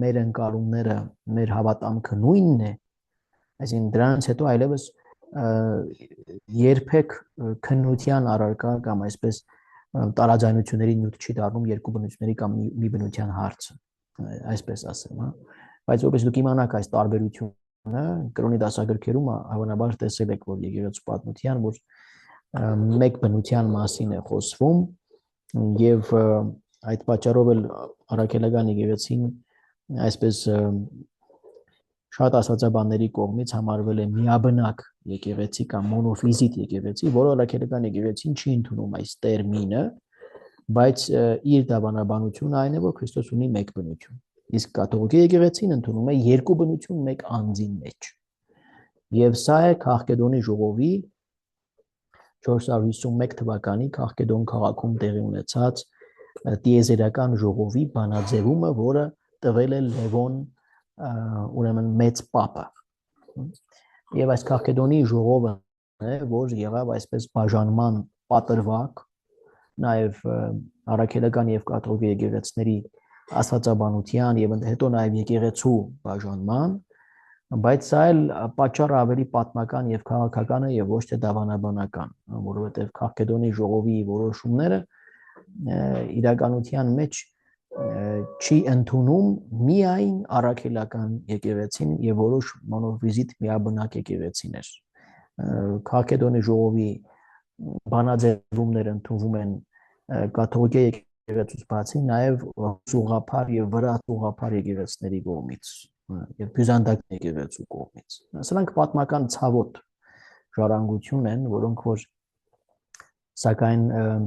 S1: մեր ընկալումները, մեր հավատամքը նույնն է, այսինքն դրանից հետո այլևս երբեք քննության առարկա կամ այսպես տարաձայնությունների նյութ չի դառնում երկու բնությունների կամ մի բնության հարցը, այսպես ասեմ, հա, բայց որպես դուք իմանաք այս տարբերությունը կրոնի դասագրքերում հավանաբար տեսել եք, որ եկեղեցու պատմության, որ մեկ բնության մասին է խոսվում եւ այդ պատճառով էլ առաքելական եկեղեցին այսպես շատ աստվածաբանների կողմից համարվել է միաբնակ եկեղեցի կամ մոնոֆիզիտ եկեղեցի, որը առաքելական եկեղեցին չի ընդունում այս տերմինը, բայց իր դավանաբանությունը այն է, որ Քրիստոս ունի մեկ բնություն, իսկ կաթողիկ եկեղեցին ընդունում է երկու բնություն մեկ անձի մեջ։ Եվ սա է Քաղկեդոնի ժողովի 451 թվականի Քաղկեդոն քաղաքում տեղի ունեցած տիեզերական ժողովի բանաձևումը, որը տվել է Լևոն ուրեմն մեծ պապը։ Եվ այս Քաղկեդոնի ժողովը է, որ եղավ այսպես բաժանման պատրվակ, նաև առաքելական եւ կաթողիկ եկեղեցիների աստվածաբանության եւ հետո նաև եկեղեցու բաժանման, բայց սա էլ պատճառը ավելի պատմական եւ քաղաքական է եւ ոչ թե դավանաբանական, որովհետեւ Քաղքեդոնի ժողովի որոշումները իրականության մեջ չի ընդունում միայն առաքելական եկեղեցին եւ որոշ մոնոֆիզիտ միաբնակ եկեղեցիներ։ Քաղքեդոնի ժողովի բանաձևումները ընդունվում են կաթողիկ եկեղեցուց բացի նաև ուղղափառ եւ վրաց եկեղեցիների կողմից եւ բյուզանդակ եկեղեցու կողմից։ Սրանք պատմական ցավոտ ժառանգություն են, որոնք որ սակայն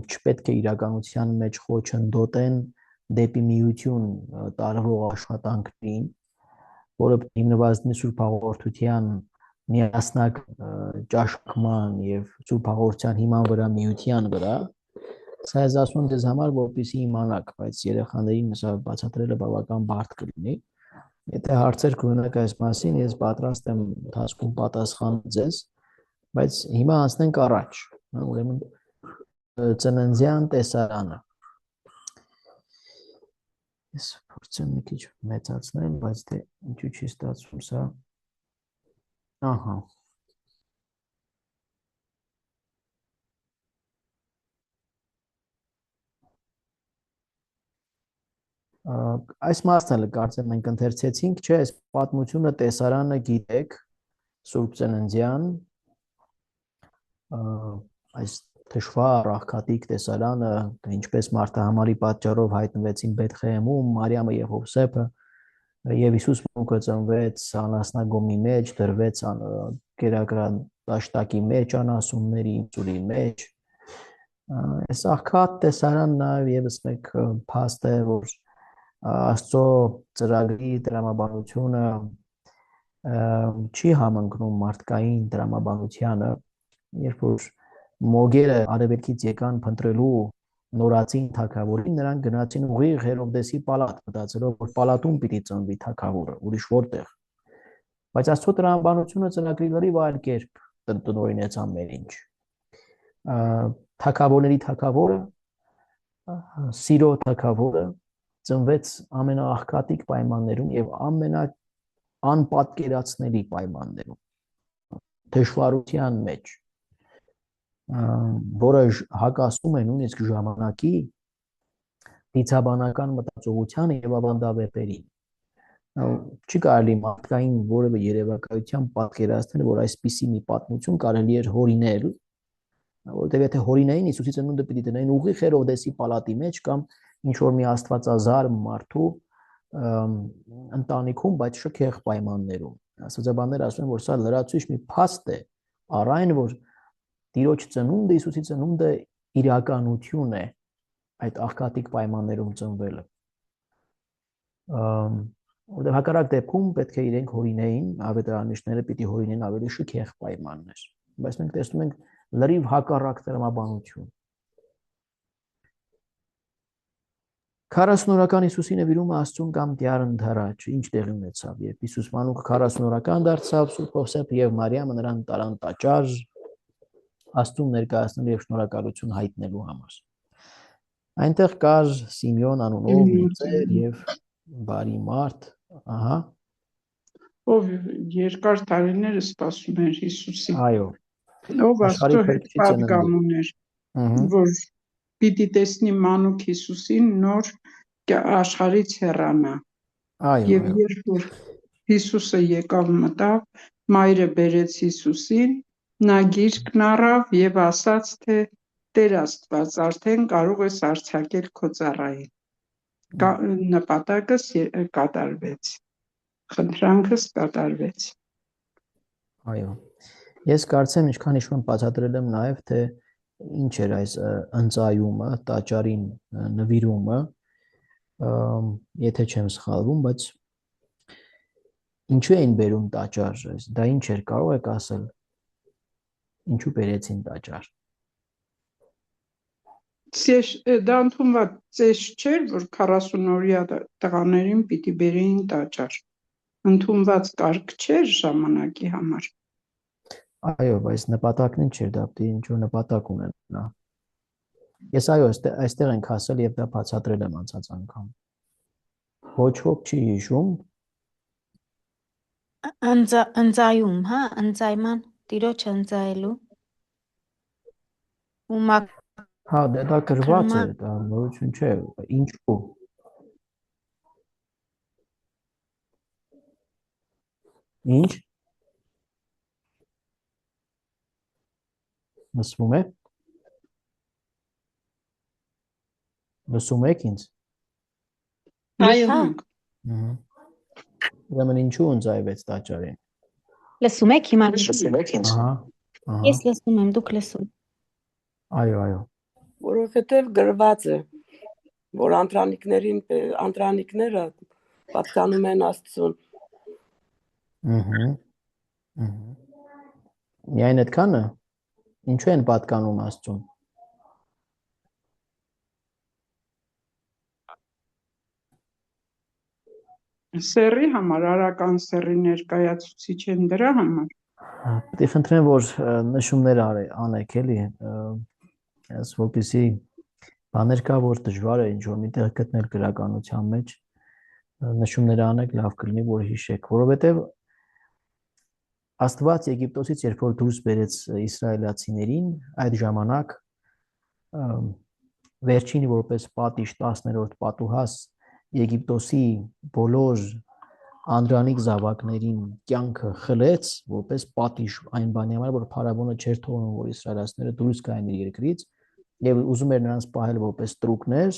S1: չպետք է իրականության մեջ խոչընդոտեն դեպի միություն տարվող աշխատանքներին, որը հիմնված է Սուրբ Հաղորդության միասնակ ճաշակման եւ Սուրբ Հաղորդության հիման վրա միության վրա։ Սա ես ասում դες համար, որպեսզի իմանաք, բայց երեխաներին սա բացատրելը բավական բարդ կլինի։ Եթե հարցեր կունենաք այս մասին, ես պատրաստ եմ ընթացքում պատասխանել ձեզ, բայց հիմա անցնենք առաջ, ուրեմն ծննդյան տեսարանը։ Ես փորձեմ մի քիչ մեծացնել, բայց դե ինչու չի ստացվում սա։ Ահա։ Այս մասն էլ կարծեմ մենք ընթերցեցինք, չէ՞, այս պատմությունը տեսարանը գիտեք, Սուրբ Ծննդյան, այս թշվառ աղքատիկ տեսարանը, ինչպես մարդահամարի պատճառով հայտնվեցին Բեթխեհեմում Մարիամը եւ Հովսեփը, եւ Հիսուս մուկը ծնվեց անասնագոմի մեջ, դրվեց կերակրան դաշտակի մեջ, անասունների ծուրի մեջ։ Այս աղքատ տեսարանն նաեւ եւս մեկ փաստ է, որ Աստծո ծրագրի տրամաբանությունը չի համընկնում մարդկային տրամաբանությանը, երբ որ մոգերը արևելքից եկան փնտրելու նորածին թագավորին, նրանք գնացին ուղիղ Հերովդեսի պալատ, մտածելով, որ պալատում պիտի ծնվի թագավորը, ուրիշ որտեղ։ Բայց Աստծո տրամաբանությունը ծրագրի լրիվ այլ կերպ տնօրինեց ամեն ինչ։ Թագավորների թագավորը, սիրո թագավորը ծնվեց ամենաաղքատիկ պայմաններում եւ անպատկերացնելի պայմաններում, դժվարության մեջ, որը հակասում է նույնիսկ ժամանակի դիցաբանական մտածողությանը եւ ավանդավեպերին։ Չի կարելի մարդկային որևէ երևակայությամբ պատկերացնել, որ այսպիսի մի պատմություն կարելի էր հորինել, որովհետեւ եթե հորինային Հիսուսի ծնունդը պիտի դնային ուղիղ Հերովդեսի պալատի մեջ կամ ինչ որ մի աստվածազար մարդու ընտանիքում, բայց շքեղ պայմաններում։ Աստվածաբանները ասում են, որ սա լրացուցիչ մի փաստ է առ այն, որ Տիրոջ ծնունդը, Հիսուսի ծնունդը իրականություն է այդ աղքատիկ պայմաններում ծնվելը։ Որտեղ հակառակ դեպքում պետք է իրենք հորինեին, ավետարանիչները պիտի հորինեն ավելի շքեղ պայմաններ։ Բայց մենք տեսնում ենք լրիվ հակառակ տրամաբանություն։ 40-օրական Հիսուսի նվիրումը Աստծուն կամ Տյար ընդառաջ, ինչ տեղի ունեցավ, երբ Հիսուս մանուկ 40-օրական դարձավ, Սուրբ Հովսեփը եւ Մարիամը նրան տարան տաճար Աստծուն ներկայացնելու եւ շնորհակալություն հայտնելու համար։ Այնտեղ կար Սիմեոն անունով մի ծեր եւ բարի մարդ, ահա,
S4: ով երկար տարիներ սպասում էր Հիսուսի։
S1: Այո։
S4: Ով Աստծո հետ պատգամ ուներ, որ պիտի տեսնի մանուկ Հիսուսին նոր աշխարհից հեռանա։ Եվ երբ որ Հիսուսը եկավ մտավ, մայրը բերեց Հիսուսին, նա գիրկն առավ եւ ասաց, թե Տեր Աստված, արդեն կարող ես արձակել քո ծառային։ Նպատակս կատարվեց։ Խնդրանքս կատարվեց։
S1: Այո։ Ես կարծեմ, ինչքան հիշում եմ, բացատրել եմ նաև, թե ինչ էր այս ընծայումը, տաճարին նվիրումը, եթե չեմ սխալվում, բայց ինչու էին բերում տաճար, դա ինչ էր, կարող եք ասել, ինչու բերեցին տաճար։
S4: Դա ընդունված ծես չէր, որ 40-օրյա տղաներին պիտի բերեին տաճար։ Ընդունված կարգ չէր ժամանակի համար։
S1: Այո, բայց նպատակն ինչ էր դա, պետք է ինչ-որ նպատակ ունենա։ Ես այո, այստեղ ենք հասել եւ դա բացատրել եմ անցած անգամ։ Ոչ ոք չի հիշում։
S10: Ընծայում, հա, ընծայման, տիրոջը ընծայելու։
S1: Հա, դա գրված է, դա նորություն չէ, ինչու։ Ինչ։ Լսվում է։ Լսում եք ինձ։
S7: Այո։
S1: Ուրեմն ինչու ընծայվեց տաճարին։
S10: Լսում եք հիմա։
S1: Լսում եք ինձ։
S10: Ես լսում եմ, դուք լսում։
S1: Այո։
S8: Որովհետև գրված է, որ անտրանիկները պատկանում են Աստծուն։
S1: Միայն այդքանը։ Ինչու են պատկանում Աստծուն։
S4: Սեռի համար, արական սեռի ներկայացուցիչ են դրա համար։
S1: Պետք է խնդրեմ, որ նշումներ անեք, էլի, որպեսզի բաներ կա, որ դժվար է ինչ-որ միտեղ գտնել գրականության մեջ, նշումներ անեք, լավ կլինի, որ հիշեք, որովհետև Աստված Եգիպտոսից երբ որ դուրս բերեց իսրայելացիներին, այդ ժամանակ վերջին որպես պատիժ 10-րդ պատուհաս Եգիպտոսի բոլոր անդրանիկ զավակներին կյանքը խլեց, որպես պատիժ այն բանի համար, որ փարավոնը չէր թողնում, որ իսրայելացիները դուրս գային իր երկրից, եւ ուզում էր նրանց պահել որպես տրուկներ,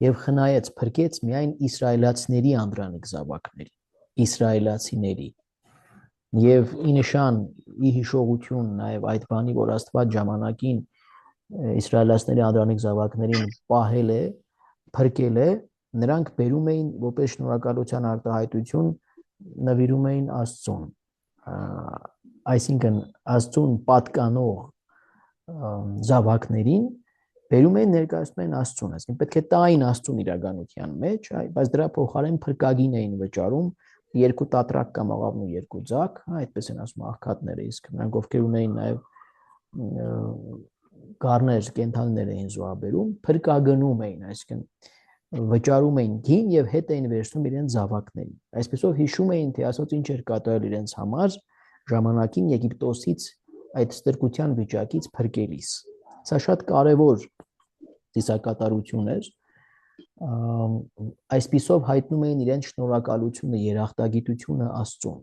S1: եւ խնայեց, փրկեց միայն իսրայելացիների անդրանիկ զավակների, իսրայելացիների։ Եվ ի նշան, ի հիշողություն նաև այդ բանի, որ Աստված ժամանակին իսրայելացիների անդրանիկ զավակներին պահել է, փրկել է, նրանք բերում էին որպես շնորհակալության արտահայտություն, նվիրում էին Աստծուն, այսինքն Աստծուն պատկանող զավակներին բերում էին ներկայացնում էին Աստծուն, այսինքն պետք է տային Աստծուն իրականության մեջ, բայց դրա փոխարեն փրկագին էին վճարում, երկու տատրակ կամ աղավն ու երկու ձակ, այդպես են ասում աղքատները, իսկ նրանք ովքեր ունեին նաև գառներ, կենդանիներ էին զոհաբերում, փրկագնում էին, այսինքն վճարում էին գին եւ հետ էին վերցնում իրենց զավակներին։ Այսպեսով հիշում էին, թե Աստված ինչ էր կատարել իրենց համար ժամանակին Եգիպտոսից այդ ստրկության վիճակից փրկելիս։ Սա շատ կարևոր ծիսակատարություն էր, այսպիսով հայտնում էին իրենց շնորհակալությունը, երախտագիտությունը Աստծուն։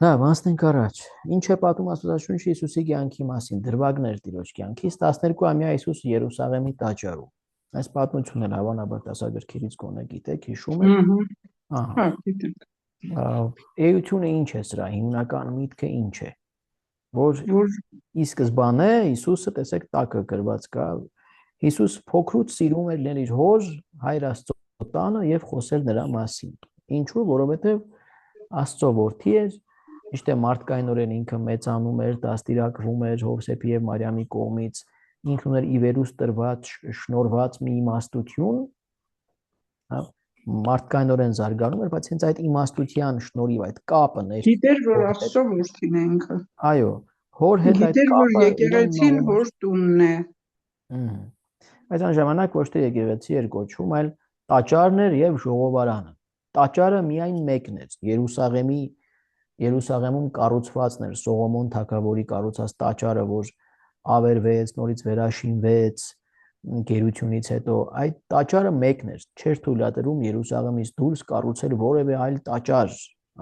S1: Լավ, անցնենք առաջ։ Ինչ է պատում Աստվածաշունչը Հիսուսի կյանքի մասին, դրվագներ Տիրոջ կյանքից, 12-ամյա Հիսուս Երուսաղեմի տաճարում։ Այս պատմությունն էլ հավանաբար դասագրքերից գոնե գիտեք, հիշում եք։ Ահա,
S4: գիտենք։
S1: Էությունը ինչ է սրա, հիմնական միտքը ինչ է։ Որ ի սկզբանե Հիսուսը, տեսեք, տակը գրված կա, Հիսուս փոքրուց սիրում էր լինել իր հոր Հայր Աստծո տանը եւ խոսել նրա մասին։ Ինչու՞, որովհետեւ Աստծո որդի էր, ճիշտ է, մարդկայնորեն ինքը մեծանում էր, դաստիարակվում էր Հովսեփի եւ Մարիամի կողմից, ինքն ուներ ի վերուս տրված, շնորհված մի իմաստություն, հա, մարդկայնորեն զարգանում էր, բայց հենց այդ իմաստության շնորհիվ այդ կապը
S4: գիտեր, որ Աստծո որդին է ինքը։
S1: Այո, հոր հետ այդ
S4: գիտեր, որ եկեղեցին հոր տունն է։
S1: Բայց այն ժամանակ ոչ թե եկեղեցի էր կոչվում, այլ տաճարն էր եւ ժողովարանը։ Տաճարը միայն մեկն էր, Երուսաղեմում կառուցվածն էր Սողոմոն թագավորի կառուցած տաճարը, որ ավերվեց, նորից վերաշինվեց գերությունից հետո, այդ տաճարը մեկն էր, չէր թույլատրում Երուսաղեմից դուրս կառուցել որևէ այլ տաճար,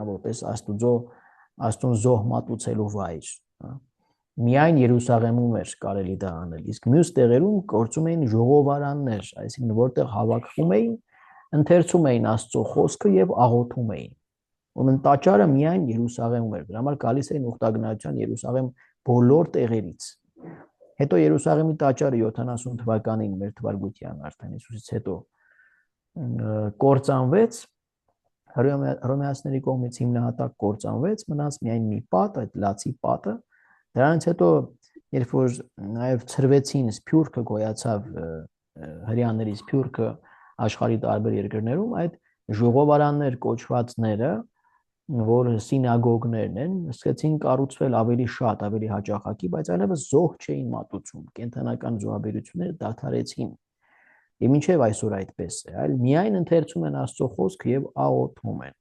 S1: որպես Աստծուն զոհ մատուցելու վայր, միայն Երուսաղեմում էր կարելի դա անել, իսկ մյուս տեղերում գործում էին ժողովարաններ, այսինքն որտեղ հավաքվում էին, ընթերցում էին Աստծո խոսքը եւ աղոթում էին։ Ուրեմն տաճարը միայն Երուսաղեմում էր, դրա համար գալիս էին ուխտագնացության Երուսաղեմ բոլոր տեղերից։ Հետո Երուսաղեմի տաճարը 70 թվականին մեր թվարկության արդեն Հիսուսից հետո կործանվեց, հռոմեացիների կողմից հիմնահատակ կործանվեց, մնաց միայն մի պատ, այդ լացի պատը։ Դրանից հետո, երբ որ նաև ցրվեցին, սփյուռքը գոյացավ, հрьяաների սփյուռքը աշխարհի տարբեր երկրներում, այդ ժողովարաններ կոչվածները որ սինագոգներն են, սկսեցին կառուցվել ավելի շատ, ավելի հաճախակի, բայց այլևս զոհ չէին մատուցում, կենդանական զոհաբերությունները դադարեցին։ Եվ մինչև այսօր այդպես է, այլ միայն ընթերցում են Աստծո խոսքը եւ աղոթում են։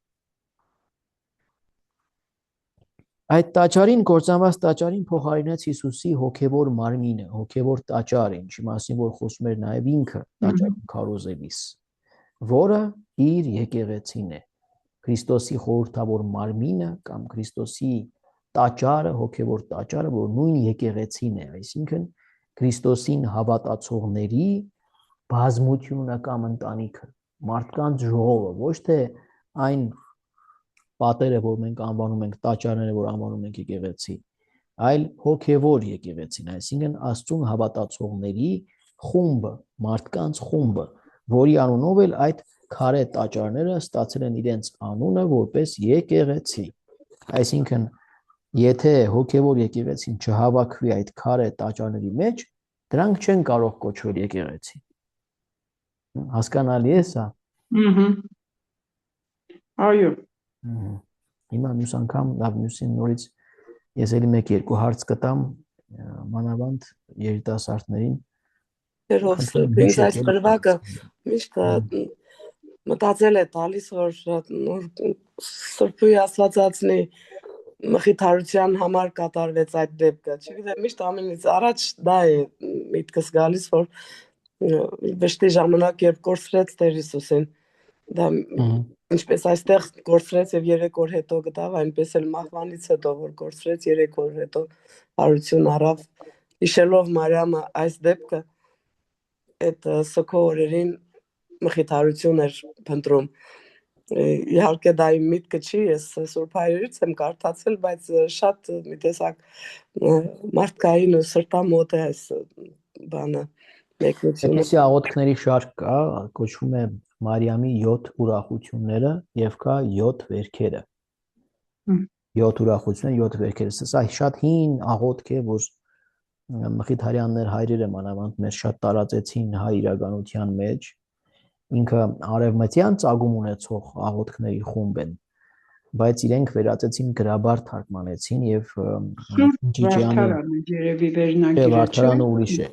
S1: Այդ տաճարին կործանված տաճարին փոխարինեց Հիսուսի հոգևոր մարմինը, հոգևոր տաճարը, ինչի մասին որ խոսում էր նաեւ ինքը տաճարում քարոզելիս, որը իր եկեղեցին է։ Քրիստոսի խորհրդավոր մարմինը կամ Քրիստոսի տաճարը, հոգևոր տաճարը, որ նույն եկեղեցին է, այսինքն Քրիստոսին հավատացողների բազմությունը կամ ընտանիքը, մարդկանց ժողովը, ոչ թե այն պատերը, որ մենք անվանում ենք տաճարները, որ անվանում ենք եկեղեցի, այլ հոգևոր եկեղեցին, այսինքն Աստծուն հավատացողների խումբը, մարդկանց խումբը, որի անունով էլ այդ քարե տաճարները ստացել են իրենց անունը որպես եկեղեցի։ Այսինքն, եթե հոգևոր եկեղեցին չհավաքվի այդ քարե տաճարների մեջ, դրանք չեն կարող կոչվել եկեղեցի։ Հասկանալի է սա։
S4: Այո։
S1: Հիմա մյուս անգամ, լավ, մյուսին նորից ես էլի 1-2 հարց կտամ, մանավանդ երիտասարդներին։
S8: Ինձ այս գրվակը միշտ մտածել է տալիս, որ Սրբույի Աստվածածնի մխիթարության համար կատարվեց այդ դեպքը։ Չգիտեմ, միշտ ամենից առաջ դա է միտքս գալիս, որ վշտի ժամանակ երբ կորցրեց Տեր Հիսուսին, դա ինչպես այստեղ կորցրեց եւ 3 օր հետո գտավ, այնպես էլ մահվանից հետո որ կորցրեց 3 օր հետո հարություն առավ, հիշելով Մարիամը այս դեպքը, այդ սքո օրերին մխիթարություն էր փնտրում։ Իհարկե դա իմ միտքը չի, ես Սուրբ Հայրերից եմ կարդացել, բայց շատ մի տեսակ մարդկային ու սրտամոտ է այս բանը մեկնությունը։
S1: Այսպիսի աղոթքների շարք կա, կոչվում է Մարիամի 7 ուրախությունները եւ կա 7 վերքերը։ 7 ուրախությունները, 7 վերքերը։ Սա շատ հին աղոթք է, որ մխիթարյաններ հայրերը մանավանդ մեր շատ տարածեցին հայ իրականության մեջ։ Ինքը արևմտյան ծագում ունեցող աղոթքների խումբ են, բայց իրենք վերածեցին գրաբար թարգմանեցին եւ Վարդարանը ուրիշ է։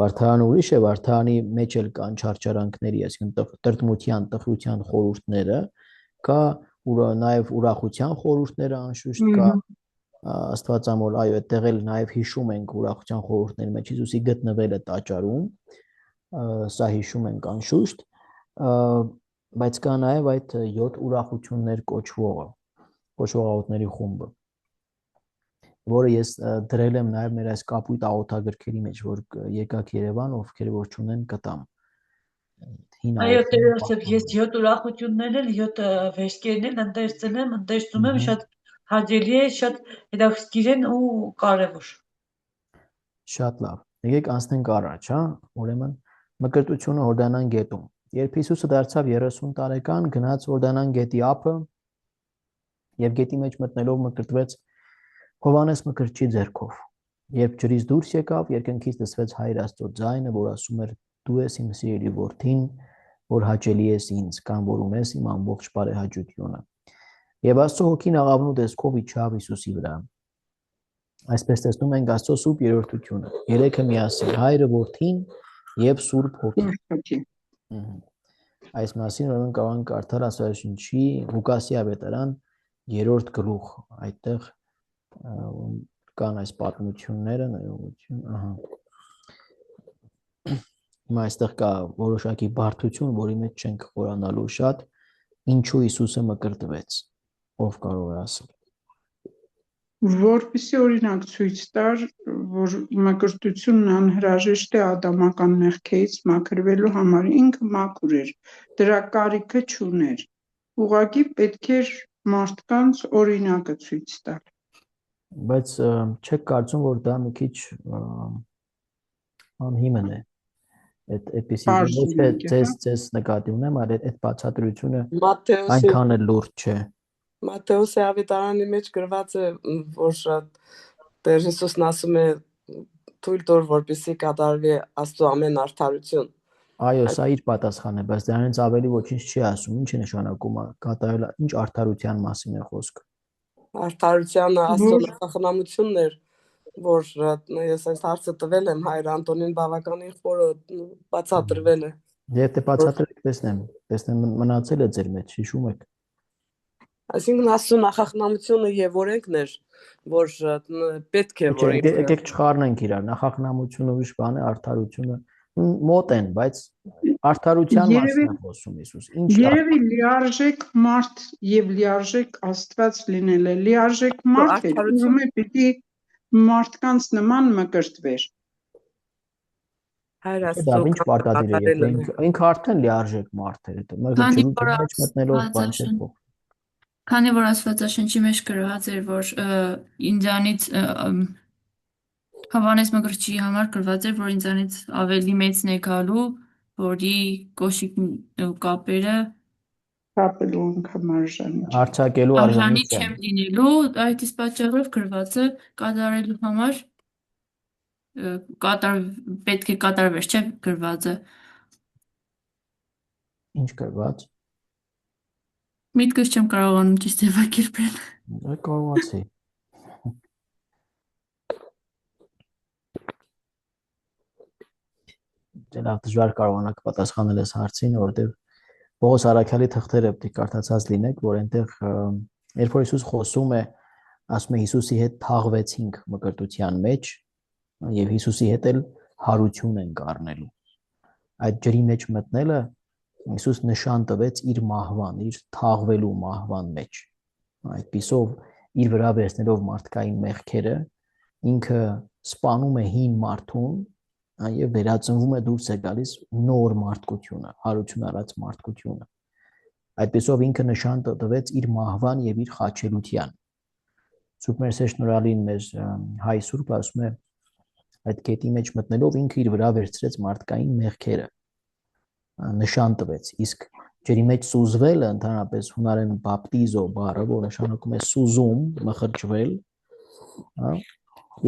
S1: Վարդարանը ուրիշ է, Վարդարանի մեջ էլ կան չարչարանքների, այսինքն տրտմության, տխրության խորհուրդները, կա նաեւ ուրախության խորհուրդները, անշուշտ կա Աստվածամոր, այո, այդտեղ էլ նաեւ հիշում ենք ուրախության խորհուրդների մեջ Հիսուսի գտնվելը տաճարում, սա հիշում ենք անշուշտ, բայց կա նաև այդ 7 ուրախություններ կոչվողը, կոչվող աղոթքների խումբը, որը ես դրել եմ նաև մեր այս կապույտ աղոթագրքերի մեջ, որ եկաք Երևան, ովքեր որ չունեն կտամ։
S7: Այո, Տերոսեփ, ես 7 ուրախություններն էլ 7 վերջերն էլ ընթերցում եմ, շատ հաճելի է, շատ հետաքրքիր են ու կարևոր։
S1: Շատ լավ։ Եկեք անցնենք առաջ, հա, ուրեմն մկրտությունը Հորդանան գետում։ Երբ Հիսուսը դարձավ 30 տարեկան, գնաց Հորդանան գետի ափը եւ գետի մեջ մտնելով մկրտվեց Հովհաննես Մկրտչի ձեռքով։ Երբ ջրից դուրս եկավ, երկնքից լսվեց Հայր Աստծո ձայնը, որ ասում էր. «Դու ես իմ սիրելի որդին, որ հաճելի ես ինձ, կամ որ ունես իմ ամբողջ բարեհաճությունը»։ Եվ Աստծո հոգին աղավնու տեսքով իջավ Հիսուսի վրա։ Այսպես տեսնում ենք Աստծո սուրբ երրորդությունը։ Երեքը միասին՝ Հայրը, Որդին եւ Սուրբ Հոգին։ Այս մասին ուրեմն կարող ենք կարդալ Աստվածաշնչի Ղուկասի ավետարան 3-րդ գլուխ, այդտեղ կան այս պատմությունները, ներողություն, ահա։ Հիմա այստեղ կա որոշակի բարդություն, որի մեջ չենք խորանալու շատ, ինչու Հիսուսը մկրտվեց, ով կարող է ասել։
S4: Որպեսզի օրինակ ցույց տար, որ մկրտությունն անհրաժեշտ է ադամական մեղքերից մաքրվելու համար, ինքը մաքուր էր, դրա կարիքը չուներ, ուղղակի պետք էր մարդկանց օրինակը ցույց տալ։
S1: Բայց չեք կարծում, որ դա մի քիչ անհիմն է, այդպիսի ոչ թե ձեզ նկատի ունեմ, այլ այդ բացատրությունը այնքան էլ լուրջ չէ։
S8: Մատթեոսի ավետարանի մեջ գրված է, որ Տեր Հիսուսն ասում է թույլ տուր, որպեսզի կատարվի Աստծո ամեն արդարություն։
S1: Այո, սա իր պատասխանն է, բայց դրանից ավելի ոչինչ չի ասում։ Ինչ է նշանակում կատարել, ինչ արդարության մասին է խոսքը։
S8: Արդարությանը Աստծո նախախնամությունն էր, որ ես այս հարցը տվել եմ հայր Անտոնին բավականին խորը բացատրվել է։
S1: Եվ դե բացատրեք տեսնեմ մնացել է ձեր մեջ, հիշում եք։
S8: Այսինքն Աստծո նախախնամությունը եւ օրենքն էր, որ պետք է որ
S1: եկեք չխառնենք իրար, նախախնամությունը ուրիշ բան է, արդարությունը մոտ են, բայց արդարության մասին է խոսում Հիսուս։
S4: Երևի լիարժեք մարդ եւ լիարժեք Աստված լինել է, լիարժեք մարդ է, ուրեմն պիտի մարդկանց նման մկրտվեր։
S8: Հայր Աստծո
S1: ինչ պարտադիր է, ինքը արդեն լիարժեք մարդ է, ջրի մեջ մտնելով բան չէ։
S3: Քանի որ Աստվածաշնչի մեջ գրված էր, որ ինձանից Հովհաննես Մկրտչի համար գրված էր, որ ինձանից ավելի մեծն է գալու, որի կոշիկն ու կապերը
S4: կապելու անգամ
S1: արցակելու
S3: արժանի չեմ լինելու, այդ իսկ պատճառով գրված է կատարելու համար պետք է կատարվեր, չէ՞ գրված է։
S1: Ինչ գրված։
S3: Միտքս չեմ կարողանում ճիշտ ձևակերպել։
S1: Կարողացի։ Լավ դժվար կարողանաք պատասխանել այս հարցին, որովհետև Պողոս Արաքյալի թղթերը պետք է կարդացած լինեք, որ այնտեղ երբ որ Հիսուս խոսում է, ասում է Հիսուսի հետ թաղվեցինք մկրտության մեջ եւ Հիսուսի հետ էլ հարություն ենք առնելու։ Այդ ջրի մեջ մտնելը Հիսուս նշան տվեց իր մահվան, իր թաղվելու մահվան մեջ։ Այդպիսով իր վրա վերցնելով մարդկային մեղքերը ինքը սպանում է հին մարդուն եւ վերածնվում է դուրս է գալիս նոր մարդկությունը, հարություն առած մարդկությունը։ Այդպիսով ինքը նշան տվեց իր մահվան եւ իր խաչելության։ Սուրբ Մերսե շնորհալին մեր հայ Սուրբ ասում է այդ կետի մեջ մտնելով ինքը իր վրա վերցրեց մարդկային մեղքերը, նշան տվեց, իսկ ջրի մեջ սուզվելը ընդհանրապես հունարեն բապտիզո բառը, որ նշանակում է սուզում, մխրճվել,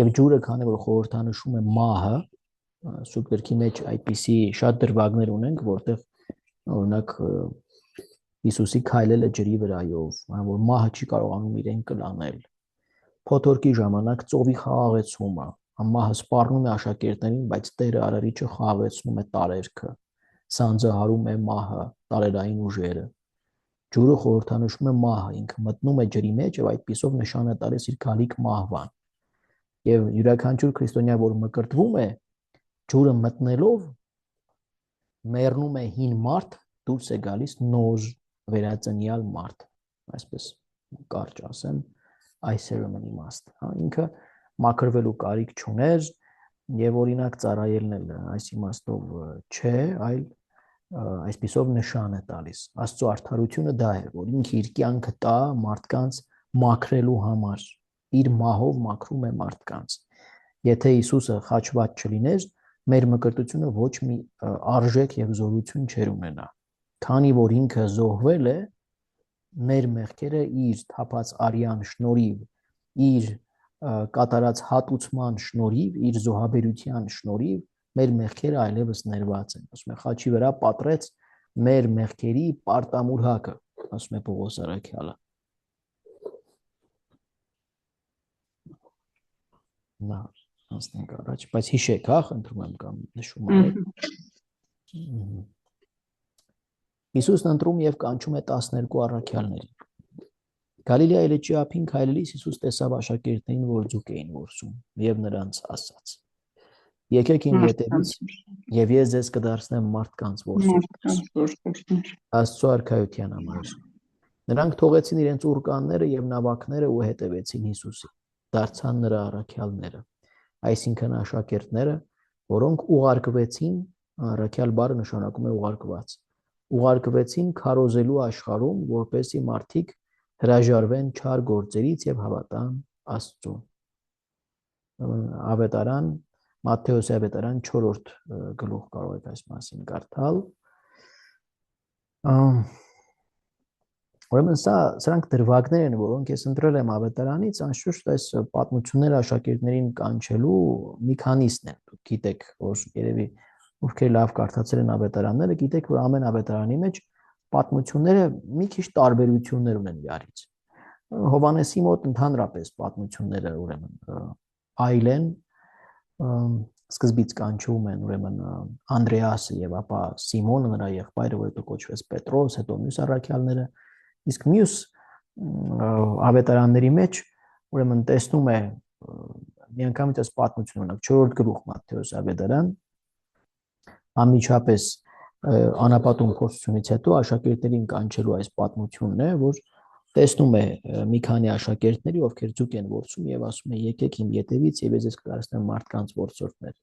S1: եւ ջուրը քանի որ խորհրդանշում է մահը, Սուրբ գրքի մեջ այդպիսի շատ դրվագներ ունենք, որտեղ օրինակ Հիսուսի քայլելը ջրի վրայով, որ մահը չի կարողանում իրեն կլանել։ Փոթորկի ժամանակ ծովի խաղաղեցումը, մահը սպառնում է աշակերտներին, բայց Տերը Արարիչը խաղաղեցնում է տարերքը, սանձահարում է մահը, տարերային ուժերը։ Ջուրը խորհրդանշում է մահը, ինքը մտնում է ջրի մեջ եւ այդպիսով նշան է տալիս իր գալիք մահվան։ Եվ յուրաքանչյուր քրիստոնյա, որ մկրտվում է, ջուրը մտնելով մեռնում է հին մարդ, դուրս է գալիս նոր վերածնյալ մարդ, այսպես կարճ ասեմ, այս ceremony must, ինքը մաքրվելու կարիք չուներ եւ օրինակ ծառայելն էլ այս իմաստով չէ, այլ այսպիսով նշան է տալիս։ Աստծո արդարությունը դա է, որ ինքը իր կյանքը տա մարդկանց մաքրելու համար, իր մահով մաքրում է մարդկանց։ Եթե Հիսուսը խաչված չլիներ, մեր մկրտությունը ոչ մի արժեք եւ զորություն չեր ունենա, քանի որ ինքը զոհվել է, մեր մեղքերը իր թափած արյան շնորհիվ, իր կատարած հատուցման շնորհիվ, իր զոհաբերության շնորհիվ մեր մեղքերը այլևս ներված են։ Ասում է խաչի վրա պատրեց մեր մեղքերի պարտամուրհակը, ասում է Պողոս Արաքյալը։ Նա անցնենք առաջ, բայց հիշեք, հա, խնդրում եմ կամ նշում արեք։ Հիսուսն ընտրում եւ կանչում է 12 առաքյալներին։ Գալիլեայի լճի ափին քայլելիս Հիսուս տեսավ աշակերտներին, որ ձուկ էին որսում, եւ նրանց ասաց. Եկեք իմ ետևից, եւ ես ձեզ կդարձնեմ մարդկանց որսորդներ։ Աստծո արքայության համար։ Նրանք թողեցին իրենց ուրկանները եւ նավակները ու հետևեցին Հիսուսին։ Դարձան նրա առաքյալները, այսինքն աշակերտները, որոնք ուղարկվեցին, առաքյալ բառը նշանակում է ուղարկված, ուղարկվեցին քարոզելու աշխարհում, որպեսզի մարդիկ հրաժարվեն չար գործերից եւ հավատան Աստծուն։ Ավետարան, Մատթեոս ավետարան 4-րդ գլուխ կարող եք այս մասին կարդալ։ Ուրեմն սրանք դրվագներ են, որոնք ես ընտրել եմ ավետարանից, անշուշտ այս պատմությունները աշակերտներին կանչելու մի քանիսն են։ Դուք գիտեք, որ երևի ովքեր լավ կարդացել են ավետարանները, գիտեք, որ ամեն ավետարանի մեջ պատմությունները մի քիչ տարբերություններ ունեն իրարից։ Հովանեսի մոտ ընդհանրապես պատմությունները ուրեմն այլ են, սկզբից կանչում են ուրեմն Անդրեասը եւ ապա Սիմոնը, նրա եղբայրը, որը կոչվեց Պետրոս, հետո մյուս առաքյալները, իսկ մյուս ավետարանների մեջ ուրեմն տեսնում է միանգամից այս պատմությունը, օրինակ 4-րդ գլուխ Մատթեոս ավետարան, անմիջապես անապատում փորձությունից հետո աշակերտներին կանչելու այս պատմությունն է, որ տեսնում է մի քանի աշակերտների, ովքեր ձուկ են որսում եւ ասում է եկեք իմ ետևից եւ ես կդարձնեմ մարդկանց որսորդներ։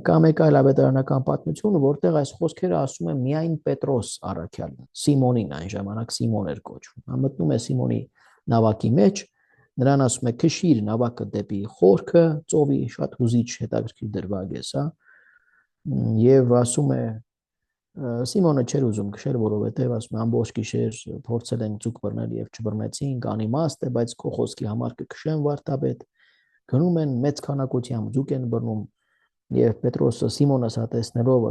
S1: Կամ մեկ այլ ավետարանական պատմություն, որտեղ այս խոսքերը ասում են միայն Պետրոս առաքյալն, Սիմոնին, այն ժամանակ Սիմոն էր կոչվում։ Մտնում է Սիմոնի նավակի մեջ, նրան ասում է քշիր նավակը դեպի խորքը, ծովի, շատ հուզիչ հետաքրքիր դրվագ է սա, եւ ասում է Սիմոնը չէր ուզում քշել, որովհետև ասում է ամբողջ գիշեր փորձել ենք ձուկ բռնել եւ չբռնեցինք, անիմաստ է, բայց քո խոսքի համար կքշեմ վարդապետ։ Գնում են մեծ քանակությամբ ձուկ են բռնում եւ Պետրոսը Սիմոնը սա տեսնելով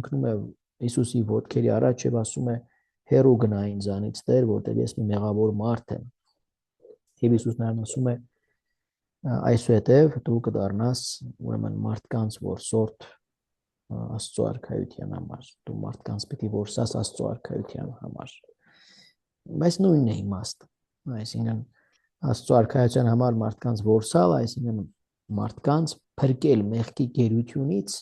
S1: ընկնում է Հիսուսի ոտքերի առաջ եւ ասում է հերու գնա ինձանից Տեր, որտեղ ես մի մեղավոր մարդ եմ։ Եվ Հիսուսն նրան ասում է այսուհետև դու կդառնաս ուրեմն մարդկանց որսորդ Աստծո արքայության համար, դու մարդկանց պիտի որսաս Աստծո արքայության համար։ Բայց նույնն է իմաստը, այսինքն Աստծո արքայության համար մարդկանց որսալ, այսինքն մարդկանց փրկել մեղքի գերությունից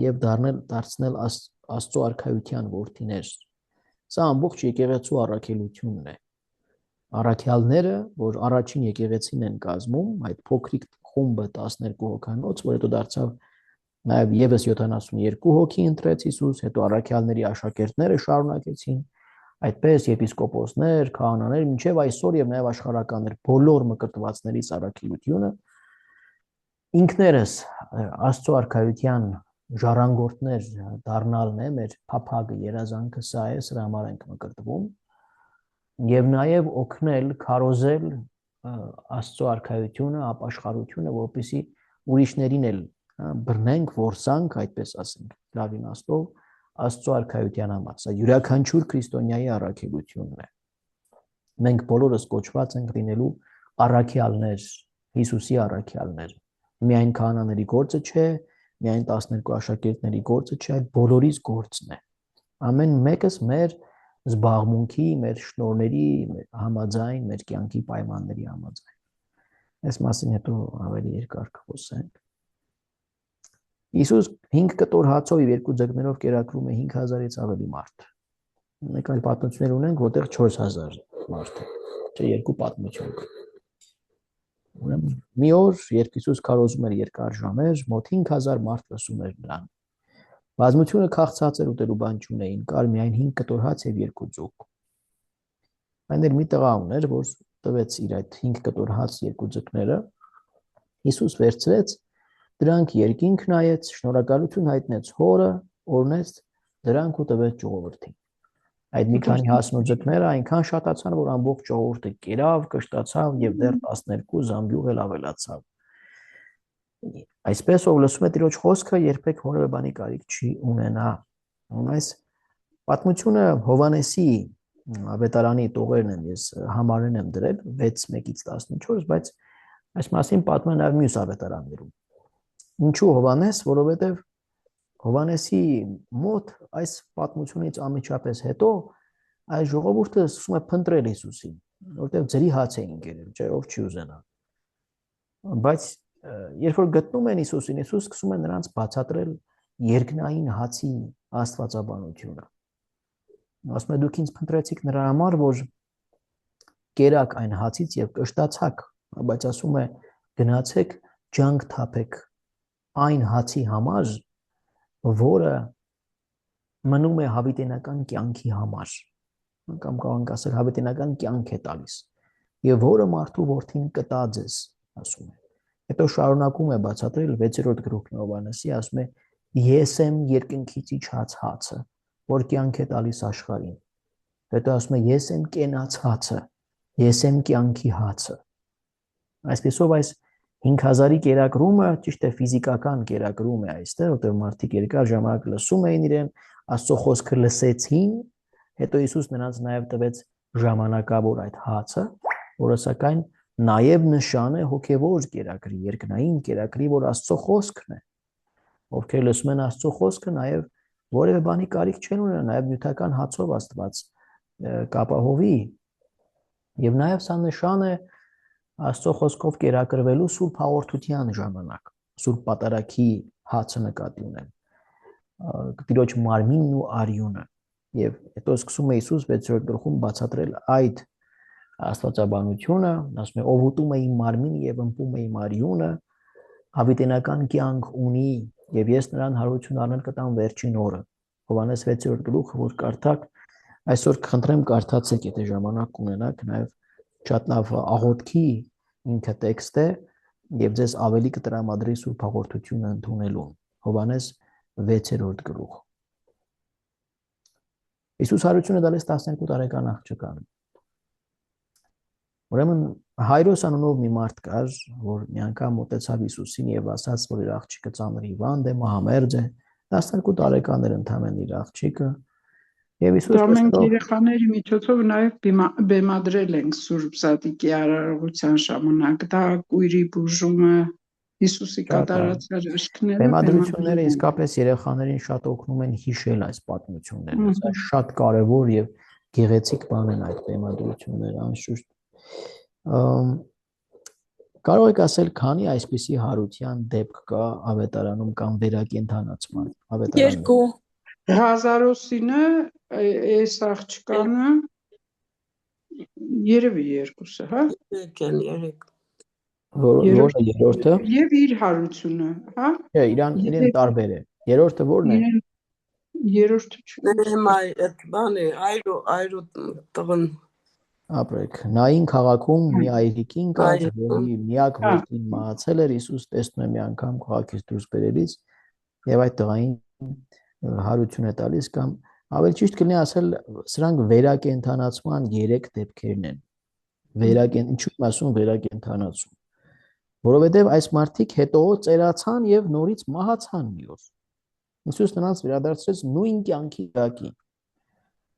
S1: եւ դարձնել Աստծո արքայության որդիներ։ Սա ամբողջ եկեղեցու առաքելությունն է։ Առաքյալները, որ առաջին եկեղեցին են կազմում, այդ փոքրիկ խումբը 12 հոգանոց, որ հետո դարձավ նաև եւս 72 հոգի ընտրեց Հիսուս, հետո առաքյալների աշակերտները շարունակեցին, այդպես եպիսկոպոսներ, քահանաներ, մինչև այսօր եւ նաև աշխարհականներ, բոլոր մկրտվածներից առաքելությունը ինքներս Աստծո արքայության ժառանգորդներ դառնալն է, մեր փափագը, երազանքը սա է, սրա համար ենք մկրտվում եւ նաև օգնել քարոզել Աստծո արքայությունը, ապաշխարությունը, որպեսզի ուրիշներին էլ բռնենք, որսանք, այդպես ասենք, լավ իմաստով Աստծո արքայության համար։ Սա յուրաքանչյուր քրիստոնյայի առաքելությունն է։ Մենք բոլորս կոչված ենք լինելու առաքյալներ, Հիսուսի առաքյալներ։ Միայն քահանաների գործը չէ, միայն 12 աշակերտների գործը չէ, այլ բոլորիս գործն է։ Ամեն մեկս մեր զբաղմունքի, մեր շնորհների համաձայն, մեր կյանքի պայմանների համաձայն։ Այս մասին հետո ավելի երկար կխոսենք։ Հիսուս 5 կտոր հացով եւ 2 ձկներով կերակրում է 5000-ից ավելի մարդ։ Մեկ այլ պատմություններ ունենք, որտեղ 4000 մարդ է, չէ, երկու պատմություն կա։ Ուրեմն մի օր, երբ Հիսուս քարոզում էր երկար ժամեր, մոտ 5000 մարդ լսում էր նրան։ Բազմությունը քաղցած էր, ուտելու բան չունեին, կար միայն 5 կտոր հաց եւ 2 ձուկ։ Այն էլ մի տղա ուներ, որ տվեց իր այդ 5 կտոր հաց 2 ձկները։ Հիսուս վերցրեց դրանք երկինք նայեց, շնորհակալություն հայտնեց հորը, օրնեց դրանք ու տվեց ժողովրդին։ Այդ մի քանի հացն ու ձկները այնքան շատացան, որ ամբողջ ժողովուրդը կերավ, կշտացավ եւ դեռ 12 զամբյուղ էլ ավելացավ։ Այսպես ով լսում է Տիրոջ խոսքը, երբեք որևէ բանի կարիք չի ունենա։ Այս պատմությունը Հովանեսի ավետարանի տողերն են, ես համարեն եմ դրել 6:1-14, բայց այս մասին պատմում են նաև մյուս ավետարաններում։ Ինչու Հովանես, որովհետև Հովանեսի մոտ այս պատմությունից անմիջապես հետո այս ժողովուրդը սկսում է փնտրել Հիսուսին, որովհետև ձրի հաց էին կերել, չէ, ով չի ուզենա։ Բայց երբ որ գտնում են Հիսուսին, Հիսուս սկսում է նրանց բացատրել երկնային հացի աստվածաբանությունը։ Ասում է դուք ինձ փնտրեցիք նրա համար, որ կերակ այն հացից եւ կշտացաք, բայց ասում է գնացեք ջանք թափեք այն հացի համար, որը մնում է հավիտենական կյանքի համար, կամ կարող ենք ասել հավիտենական կյանք է տալիս, եւ որը մարդու որդին կտա ձեզ, ասում է։ Հետո շարունակում է բացատրել 6-րդ գլուխն Հովանեսի, ասում է ես եմ երկնքից իջած հացը, որ կյանք է տալիս աշխարհին։ Հետո ասում է ես եմ կենաց հացը, ես եմ կյանքի հացը։ Այսպեսով այս 5000-ի կերակրումը ճիշտ է ֆիզիկական կերակրում է այստեղ, որտեղ մարդիկ երկար ժամանակ լսում էին իրեն, Աստծո խոսքը լսեցին, հետո Հիսուս նրանց նաև տվեց ժամանակավոր այդ հացը, որը սակայն նաև նշան է հոգևոր կերակրի, երկնային կերակրի, որ Աստծո խոսքն է։ Ովքեր լսում են Աստծո խոսքը, նաև որևէ բանի կարիք չեն ունենա, նաև նյութական հացով Աստված կապահովի։ Եվ նաև սա նշան է Աստծո խոսքով կերակրվելու սուրբ հաղորդության ժամանակ, սուրբ պատարագի հացը նկատի ունեմ, Տիրոջ մարմինն ու արյունը։ Եվ հետո սկսում է Հիսուս 6-րդ գլխում բացատրել այդ աստվածաբանությունը, ասում է ով ուտում է իմ մարմինը եւ ըմպում է իմ արյունը, հավիտենական կյանք ունի, եւ ես նրան հարություն առնել կտամ վերջին օրը։ Հովհաննես 6-րդ գլուխը, որ կարդաք, այսօր կխնդրեմ կարդացեք, եթե ժամանակ ունենաք, նաեւ Չատնավ աղոթքի ինքը տեքստ է եւ ձեզ ավելի կտրամադրի սուրբ հաղորդությունը ընդունելուն։ Հովհաննես 6-րդ գլուխ։ Հիսուս հարություն է տալիս 12 տարեկան աղջկան։ Ուրեմն Հայրոս անունով մի մարդ կար, որ մի անգամ մոտեցավ Հիսուսին եւ ասաց, որ իր աղջիկը ծանր հիվանդ է, մահամերձ է, 12 տարեկան էր ընդամենը իր աղջիկը։ Եվ Հիսուս
S4: մենք երեխաների միջոցով նաև բեմադրել ենք Սուրբ Զատիկի արարողության ժամանակ, դա կույրի բուժումը, Հիսուսի կատարած հրաշքները։
S1: Բեմադրությունները իսկապես երեխաներին շատ օգնում են հիշել այս պատմությունները, դա շատ կարևոր եւ գեղեցիկ բան են այդ բեմադրությունները, անշուշտ։ Կարող եք ասել, քանի այսպիսի հարության դեպք կա ավետարանում կամ վերակենդանացման ավետարանում։
S4: 2 Ղազարոսինը, այս աղջկանը, երևի 2-ը, հա։
S8: 3
S1: Որը երրորդը։
S4: Եվ իր հարությունը, հա։
S1: Չէ, իրեն տարբեր է։ Երրորդը ո՞րն է։
S4: Երրորդը չէ։
S8: այդ բանը, այրո տղն
S1: ապրեք։ Նային քաղաքում մի այրիկին կար, որի միակ որդին մահացել էր, Հիսուս տեսնում է մի անգամ քաղաքից դուրս բերելիս եւ այդ տղային հարություն է տալիս կամ ավելի ճիշտ կլինի ասել, սրանք վերակենդանացման 3 դեպքերն են։ Ինչու եմ ասում վերակենդանացում։ Որովհետև այս մարդիկ հետո ծերացան եւ նորից մահացան մի օր։ Հիսուս նրանց վերադարձրեց նույն կյանքի դակին։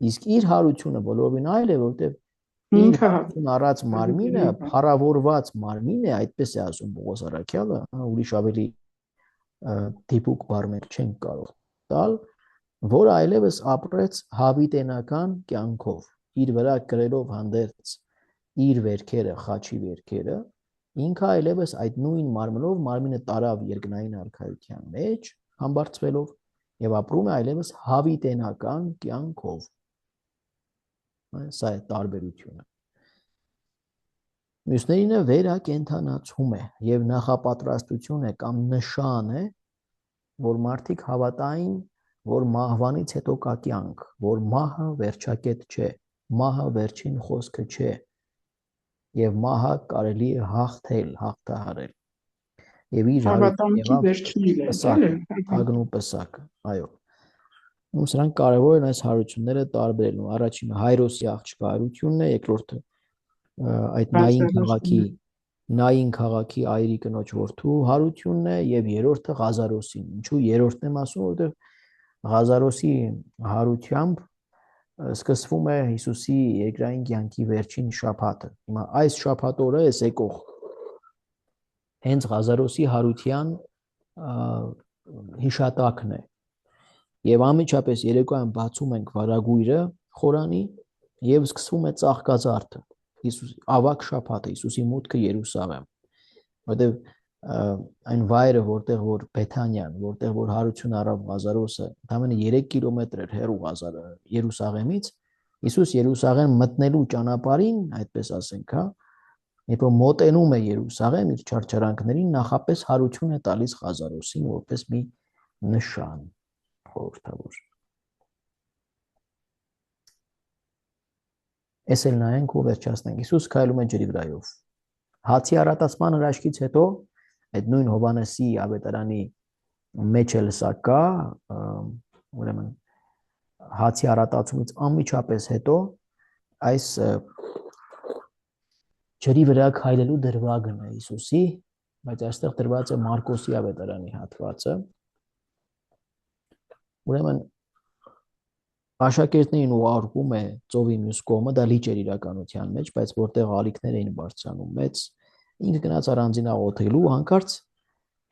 S1: Իսկ իր հարությունը բոլորովին այլ է, որովհետև ինքը առած մարմինը, փառավորված մարմին է, այդպես է ասում Պողոս առաքյալը, ուրիշ ավելի դիպուկ բառ մենք չենք կարող տալ, որ այլևս ապրեց հավիտենական կյանքով, իր վրա կրելով հանդերձ իր վերքերը, խաչի վերքերը, ինքը այլևս այդ նույն մարմնով մարմինը տարավ երկնային արքայության մեջ, համբարձվելով եւ ապրում է այլևս հավիտենական կյանքով։ Սա է տարբերությունը։ Մյուսներինը վերակենդանացում է եւ նախապատրաստություն է կամ նշան է, որ մարդիկ հավատային, որ մահվանից հետո կա կյանք, որ մահը վերջակետ չէ, մահը վերջին խոսքը չէ եւ մահը կարելի է հաղթել, հաղթահարել։ Եվ իր
S4: հավատամքի վերջին է,
S1: ագնու պսակ, այո։ Ու սրանք կարևոր են այս հարությունները տարբերելու։ Առաջինը Հայրոսի աղջկա հարությունն է, երկրորդը այդ նային քաղաքի այրի կնոջ որդու հարությունն է եւ երրորդը Ղազարոսին։ Ինչու երրորդն եմ ասում, որովհետեւ Ղազարոսի հարությամբ սկսվում է Հիսուսի երկրային կյանքի վերջին շաբաթը։ Հիմա այս շաբաթ օրը է եկող հենց Ղազարոսի հարության հիշատակն է։ Եվ անմիջապես երեկոյան բացում ենք վարագույրը խորանի եւ սկսվում է ծաղկազարդը։ Ավակ շաբաթը, Հիսուսի մուտքը Երուսաղեմ։ Որտեղ այն վայրը, որտեղ որ Բեթանիան, որտեղ որ հարություն առավ Ղազարոսը, ընդամենը 3 կիլոմետր էր հեռու Երուսաղեմից, Հիսուս Երուսաղեմ մտնելու ճանապարհին, այդպես ասենք, հա, երբ մոտենում է Երուսաղեմ իր չարչարանքներին, նախապես հարություն է տալիս Ղազարոսին որպես մի նշան խորհրդավոր։ Էս էլ նայենք ու վերջացնենք։ Հիսուս քայլում է ջրի վրայով։ Հացի առատացման հրաշքից հետո այդ նույն Հովհաննեսի ավետարանի մեջ էլ սա կա, ուրեմն հացի առատացումից անմիջապես հետո այս ջրի վրա քայլելու դրվագն է Հիսուսի, բայց այստեղ դրված է Մարկոսի ավետարանի հատվածը։ Ուրեմն աշակերտներին ուղարկում է ծովի մյուս կողմը, դա լիճ էր իրականության մեջ, բայց որտեղ ալիքներ էին բարձրանում մեծ, ինքը գնաց առանձին աղոթելու, հանկարծ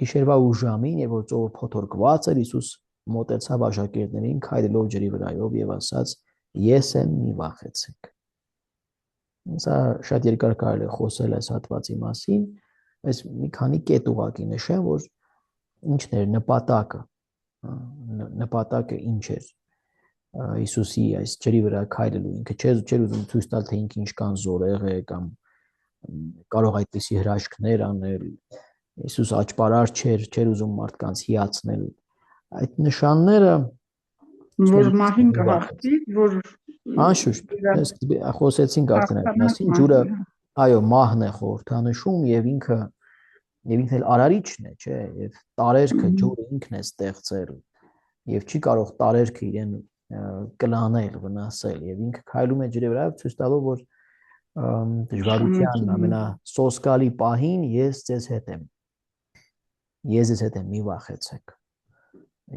S1: գիշերվա ուշ ժամին, երբ որ ծովը փոթորկված էր, Հիսուս մոտեցավ աշակերտներին, քայլելով ջրի վրայով եւ ասաց. Ես եմ, մի վախեցեք։ Սա շատ երկար կարելի է խոսել այս հատվածի մասին, բայց մի քանի կետ ուղղակի նշեմ, որ ինչն էր նպատակը ինչ էր Հիսուսի այս ջրի վրա քայլելու, ինքը չէր ուզում ցույց տալ, թե ինքը ինչքան զորեղ է կամ կարող այդպիսի հրաշքներ անել։ Հիսուս աճպարար չէր ուզում մարդկանց հիացնել։ Այդ նշանները
S4: որ մահին կհաղթի, որ
S1: անշուշտ, խոսեցինք արդեն այդ մասին, ջուրը, այո, մահն է խորհրդանշում եւ ինքը էլ արարիչն է, չէ, եւ տարերքը ջուրը ինքն է ստեղծել եւ չի կարող տարերքը իրեն կլանել, վնասել եւ ինքը քայլում է ջրի վրա, ցույց տալով, որ դժվարության ամենասոսկալի պահին ես ձեզ հետ եմ, մի վախեցեք։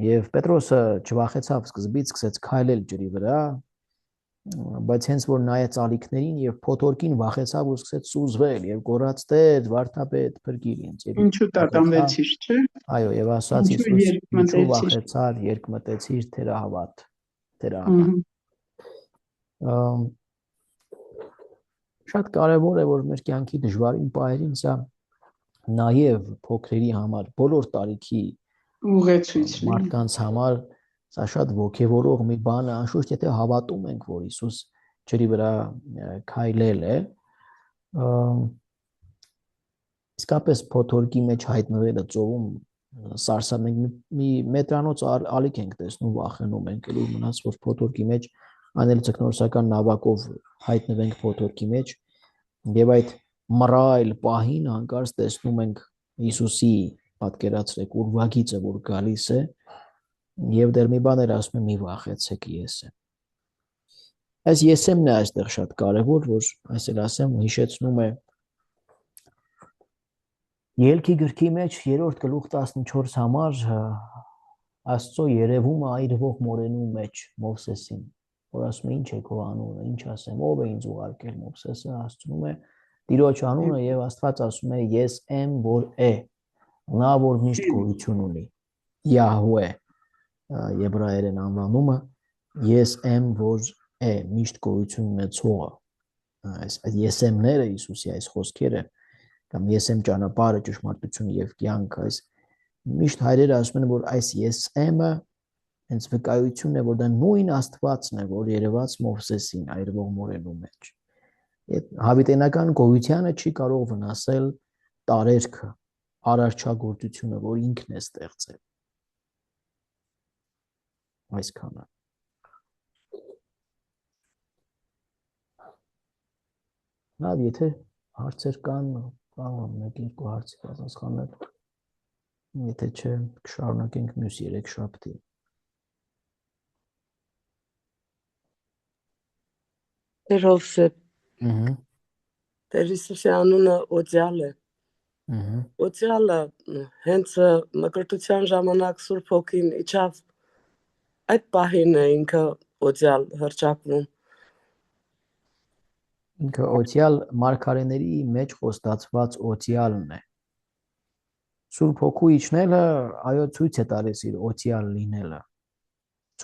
S1: Եվ Պետրոսը չվախեցավ սկզբից, սկսեց քայլել ջրի վրա, բայց հենց որ նայեց ալիքներին եւ փոթորկին վախեցավ ու սկսեց սուզվել եւ գոռաց. Տեր, վարդապետ, փրկիր ինձ։
S4: Ինչու տատանվեցիր, չէ։
S1: Այո, եւ ասաց Հիսուս. ինչու վախեցար, երկմտեցիր, թերահավատ։ Շատ կարևոր է, որ մեր կյանքի դժվարին պահերին սա նաեւ փոքրերի համար, բոլոր տարիքի
S4: ուղեցույցն
S1: մարդկանց համար սա շատ ոգևորող մի բան է, անշուշտ եթե հավատում ենք, որ Հիսուս ջրի վրա քայլել է, իսկապես փոթորկի մեջ հայտնվելը ծովում սարսափ ենք, մի մետրանոց ալիք ենք տեսնում, վախենում ենք, ու մնաց որ փոթորկի մեջ անել ցկնորսական նավակով հայտնվենք փոթորկի մեջ, եւ այդ մռայլ պահին հանկարծ տեսնում ենք Հիսուսի պատկերացրեք ուրվագիծը, որ գալիս է, եւ դեռ մի բան էր ասում, մի վախեցեք, ես եմ։ Այս եսեմն է այստեղ շատ կարևոր, որ այսել ասեմ, հիշեցնում է Ելքի գրքի մեջ 3-րդ գլուխ 14 համար Աստծո երևումը այրվող մորենու մեջ Մովսեսին, որ ասում է ինչ է քո անունը, ինչ ասեմ, ով է ինձ ուղարկել, Մովսեսը հասցնում է Տիրոջ անունը եւ Աստված ասում է ես եմ, որ է, նա որ միշտ գոյություն ունի, Յահվե եբրայերեն անվանումը, ես եմ, որ է, միշտ գոյություն ունեցողը, այս եսեմները Հիսուսի այս խոսքերը կամ ես եմ ճանապարհը, ճշմարտությունը եւ կյանքը, այս միշտ հայրերը ասում են, որ այս եսեմը հենց վկայությունն է, որ դա նույն Աստվածն է, որ երևաց Մովսեսին այրվող մորենու մեջ։ Այդ հավիտենական գոյությանը չի կարող վնասել տարերքը, արարչագործությունը, որ ինքն է ստեղծել։ Այսքանը։ Լավ, եթե հարցեր կան, կարող եմ 1-2 հարցի պատասխանել։ Եթե չէ, կշարունակենք մյուս 3 շաբթի։
S8: Տեր Հովսեփ։ Տեր Հիսուսի անունը Օծյալ է։ Օծյալը հենց մկրտության ժամանակ Սուրբ Հոգին իջավ, այդ պահին է ինքը Օծյալ հռչակվում։
S1: Ինքը Օծյալ մարգարեների մեջ խոստացված Օծյալն է։ Սուրբ Հոգու իջնելը, այո, ցույց է տալիս իր Օծյալ լինելը։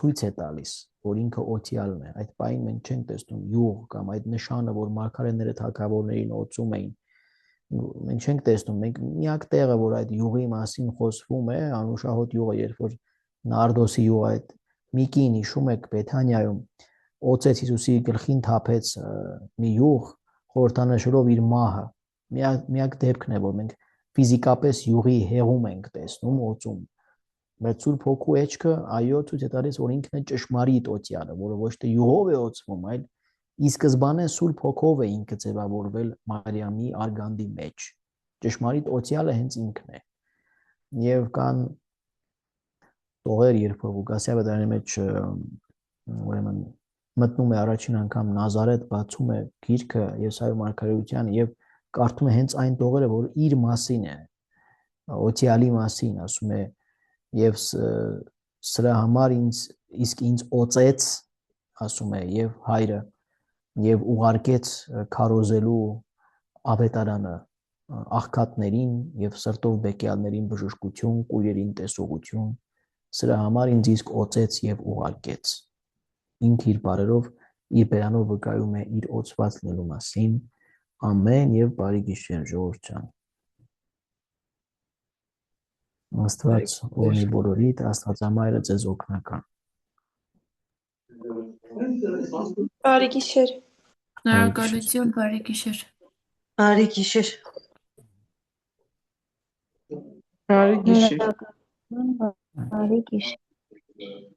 S1: Ցույց է տալիս, որ ինքը Օծյալն է։ Այդ պահին մենք չենք տեսնում յուղ կամ այդ նշանը, որ մարգարեները թագավորներին օծում էին։ Մենք չենք տեսնում, մենք միակ տեղը, որ այդ յուղի մասին խոսվում է, անուշահոտ յուղը, երբ որ Նարդոսի յուղը այդ մի կին հիշում եք Բեթանիայում օծեց Հիսուսի գլխին թափեց մի յուղ, խորհրդանշելով իր մահը։ Միակ դեպքն է, որ մենք ֆիզիկապես յուղի հեղում ենք տեսնում, օծում։ Բայց Սուրբ Հոգու էջքը, այո, ցույց է տալիս, որ ինքն է ճշմարիտ Օծյալը, որը ոչ թե յուղով է օծվում, այլ ի սկզբանե Սուրբ Հոգով է ինքը ձևավորվել Մարիամի արգանդի մեջ։ Ճշմարիտ Օծյալը հենց ինքն է։ Եվ կան տողեր, երբ Ղուկասի ավետարանի մեջ ուրեմն մտնում է առաջին անգամ Նազարեթ, բացում է գիրքը Եսայիա մարգարեությանը եւ կարդում է հենց այն տողերը, որ իր մասին է, օթյալի մասին, ասում է եւ սրա համար ինձ օծեց, ասում է, եւ հայրը եւ ուղարկեց քարոզելու ավետարանը աղքատներին եւ սրտով բեկյալներին բժշկություն, կույրերին տեսողություն, սրա համար ինձ իսկ օծեց եւ ուղարկեց։ Ինքը իր բարերով իր բերանով վկայում է իր օծված լինելու մասին։ Ամեն եւ բարի գիշեր ժողովուրդ ջան։ Աստված օրհնի բոլորիդ, Աստվածամայրը ձեզ օգնական։
S6: Բարի գիշեր։
S3: Շնորհակալություն, բարի գիշեր։
S7: Բարի գիշեր։
S4: Բարի գիշեր։
S10: Բարի գիշեր։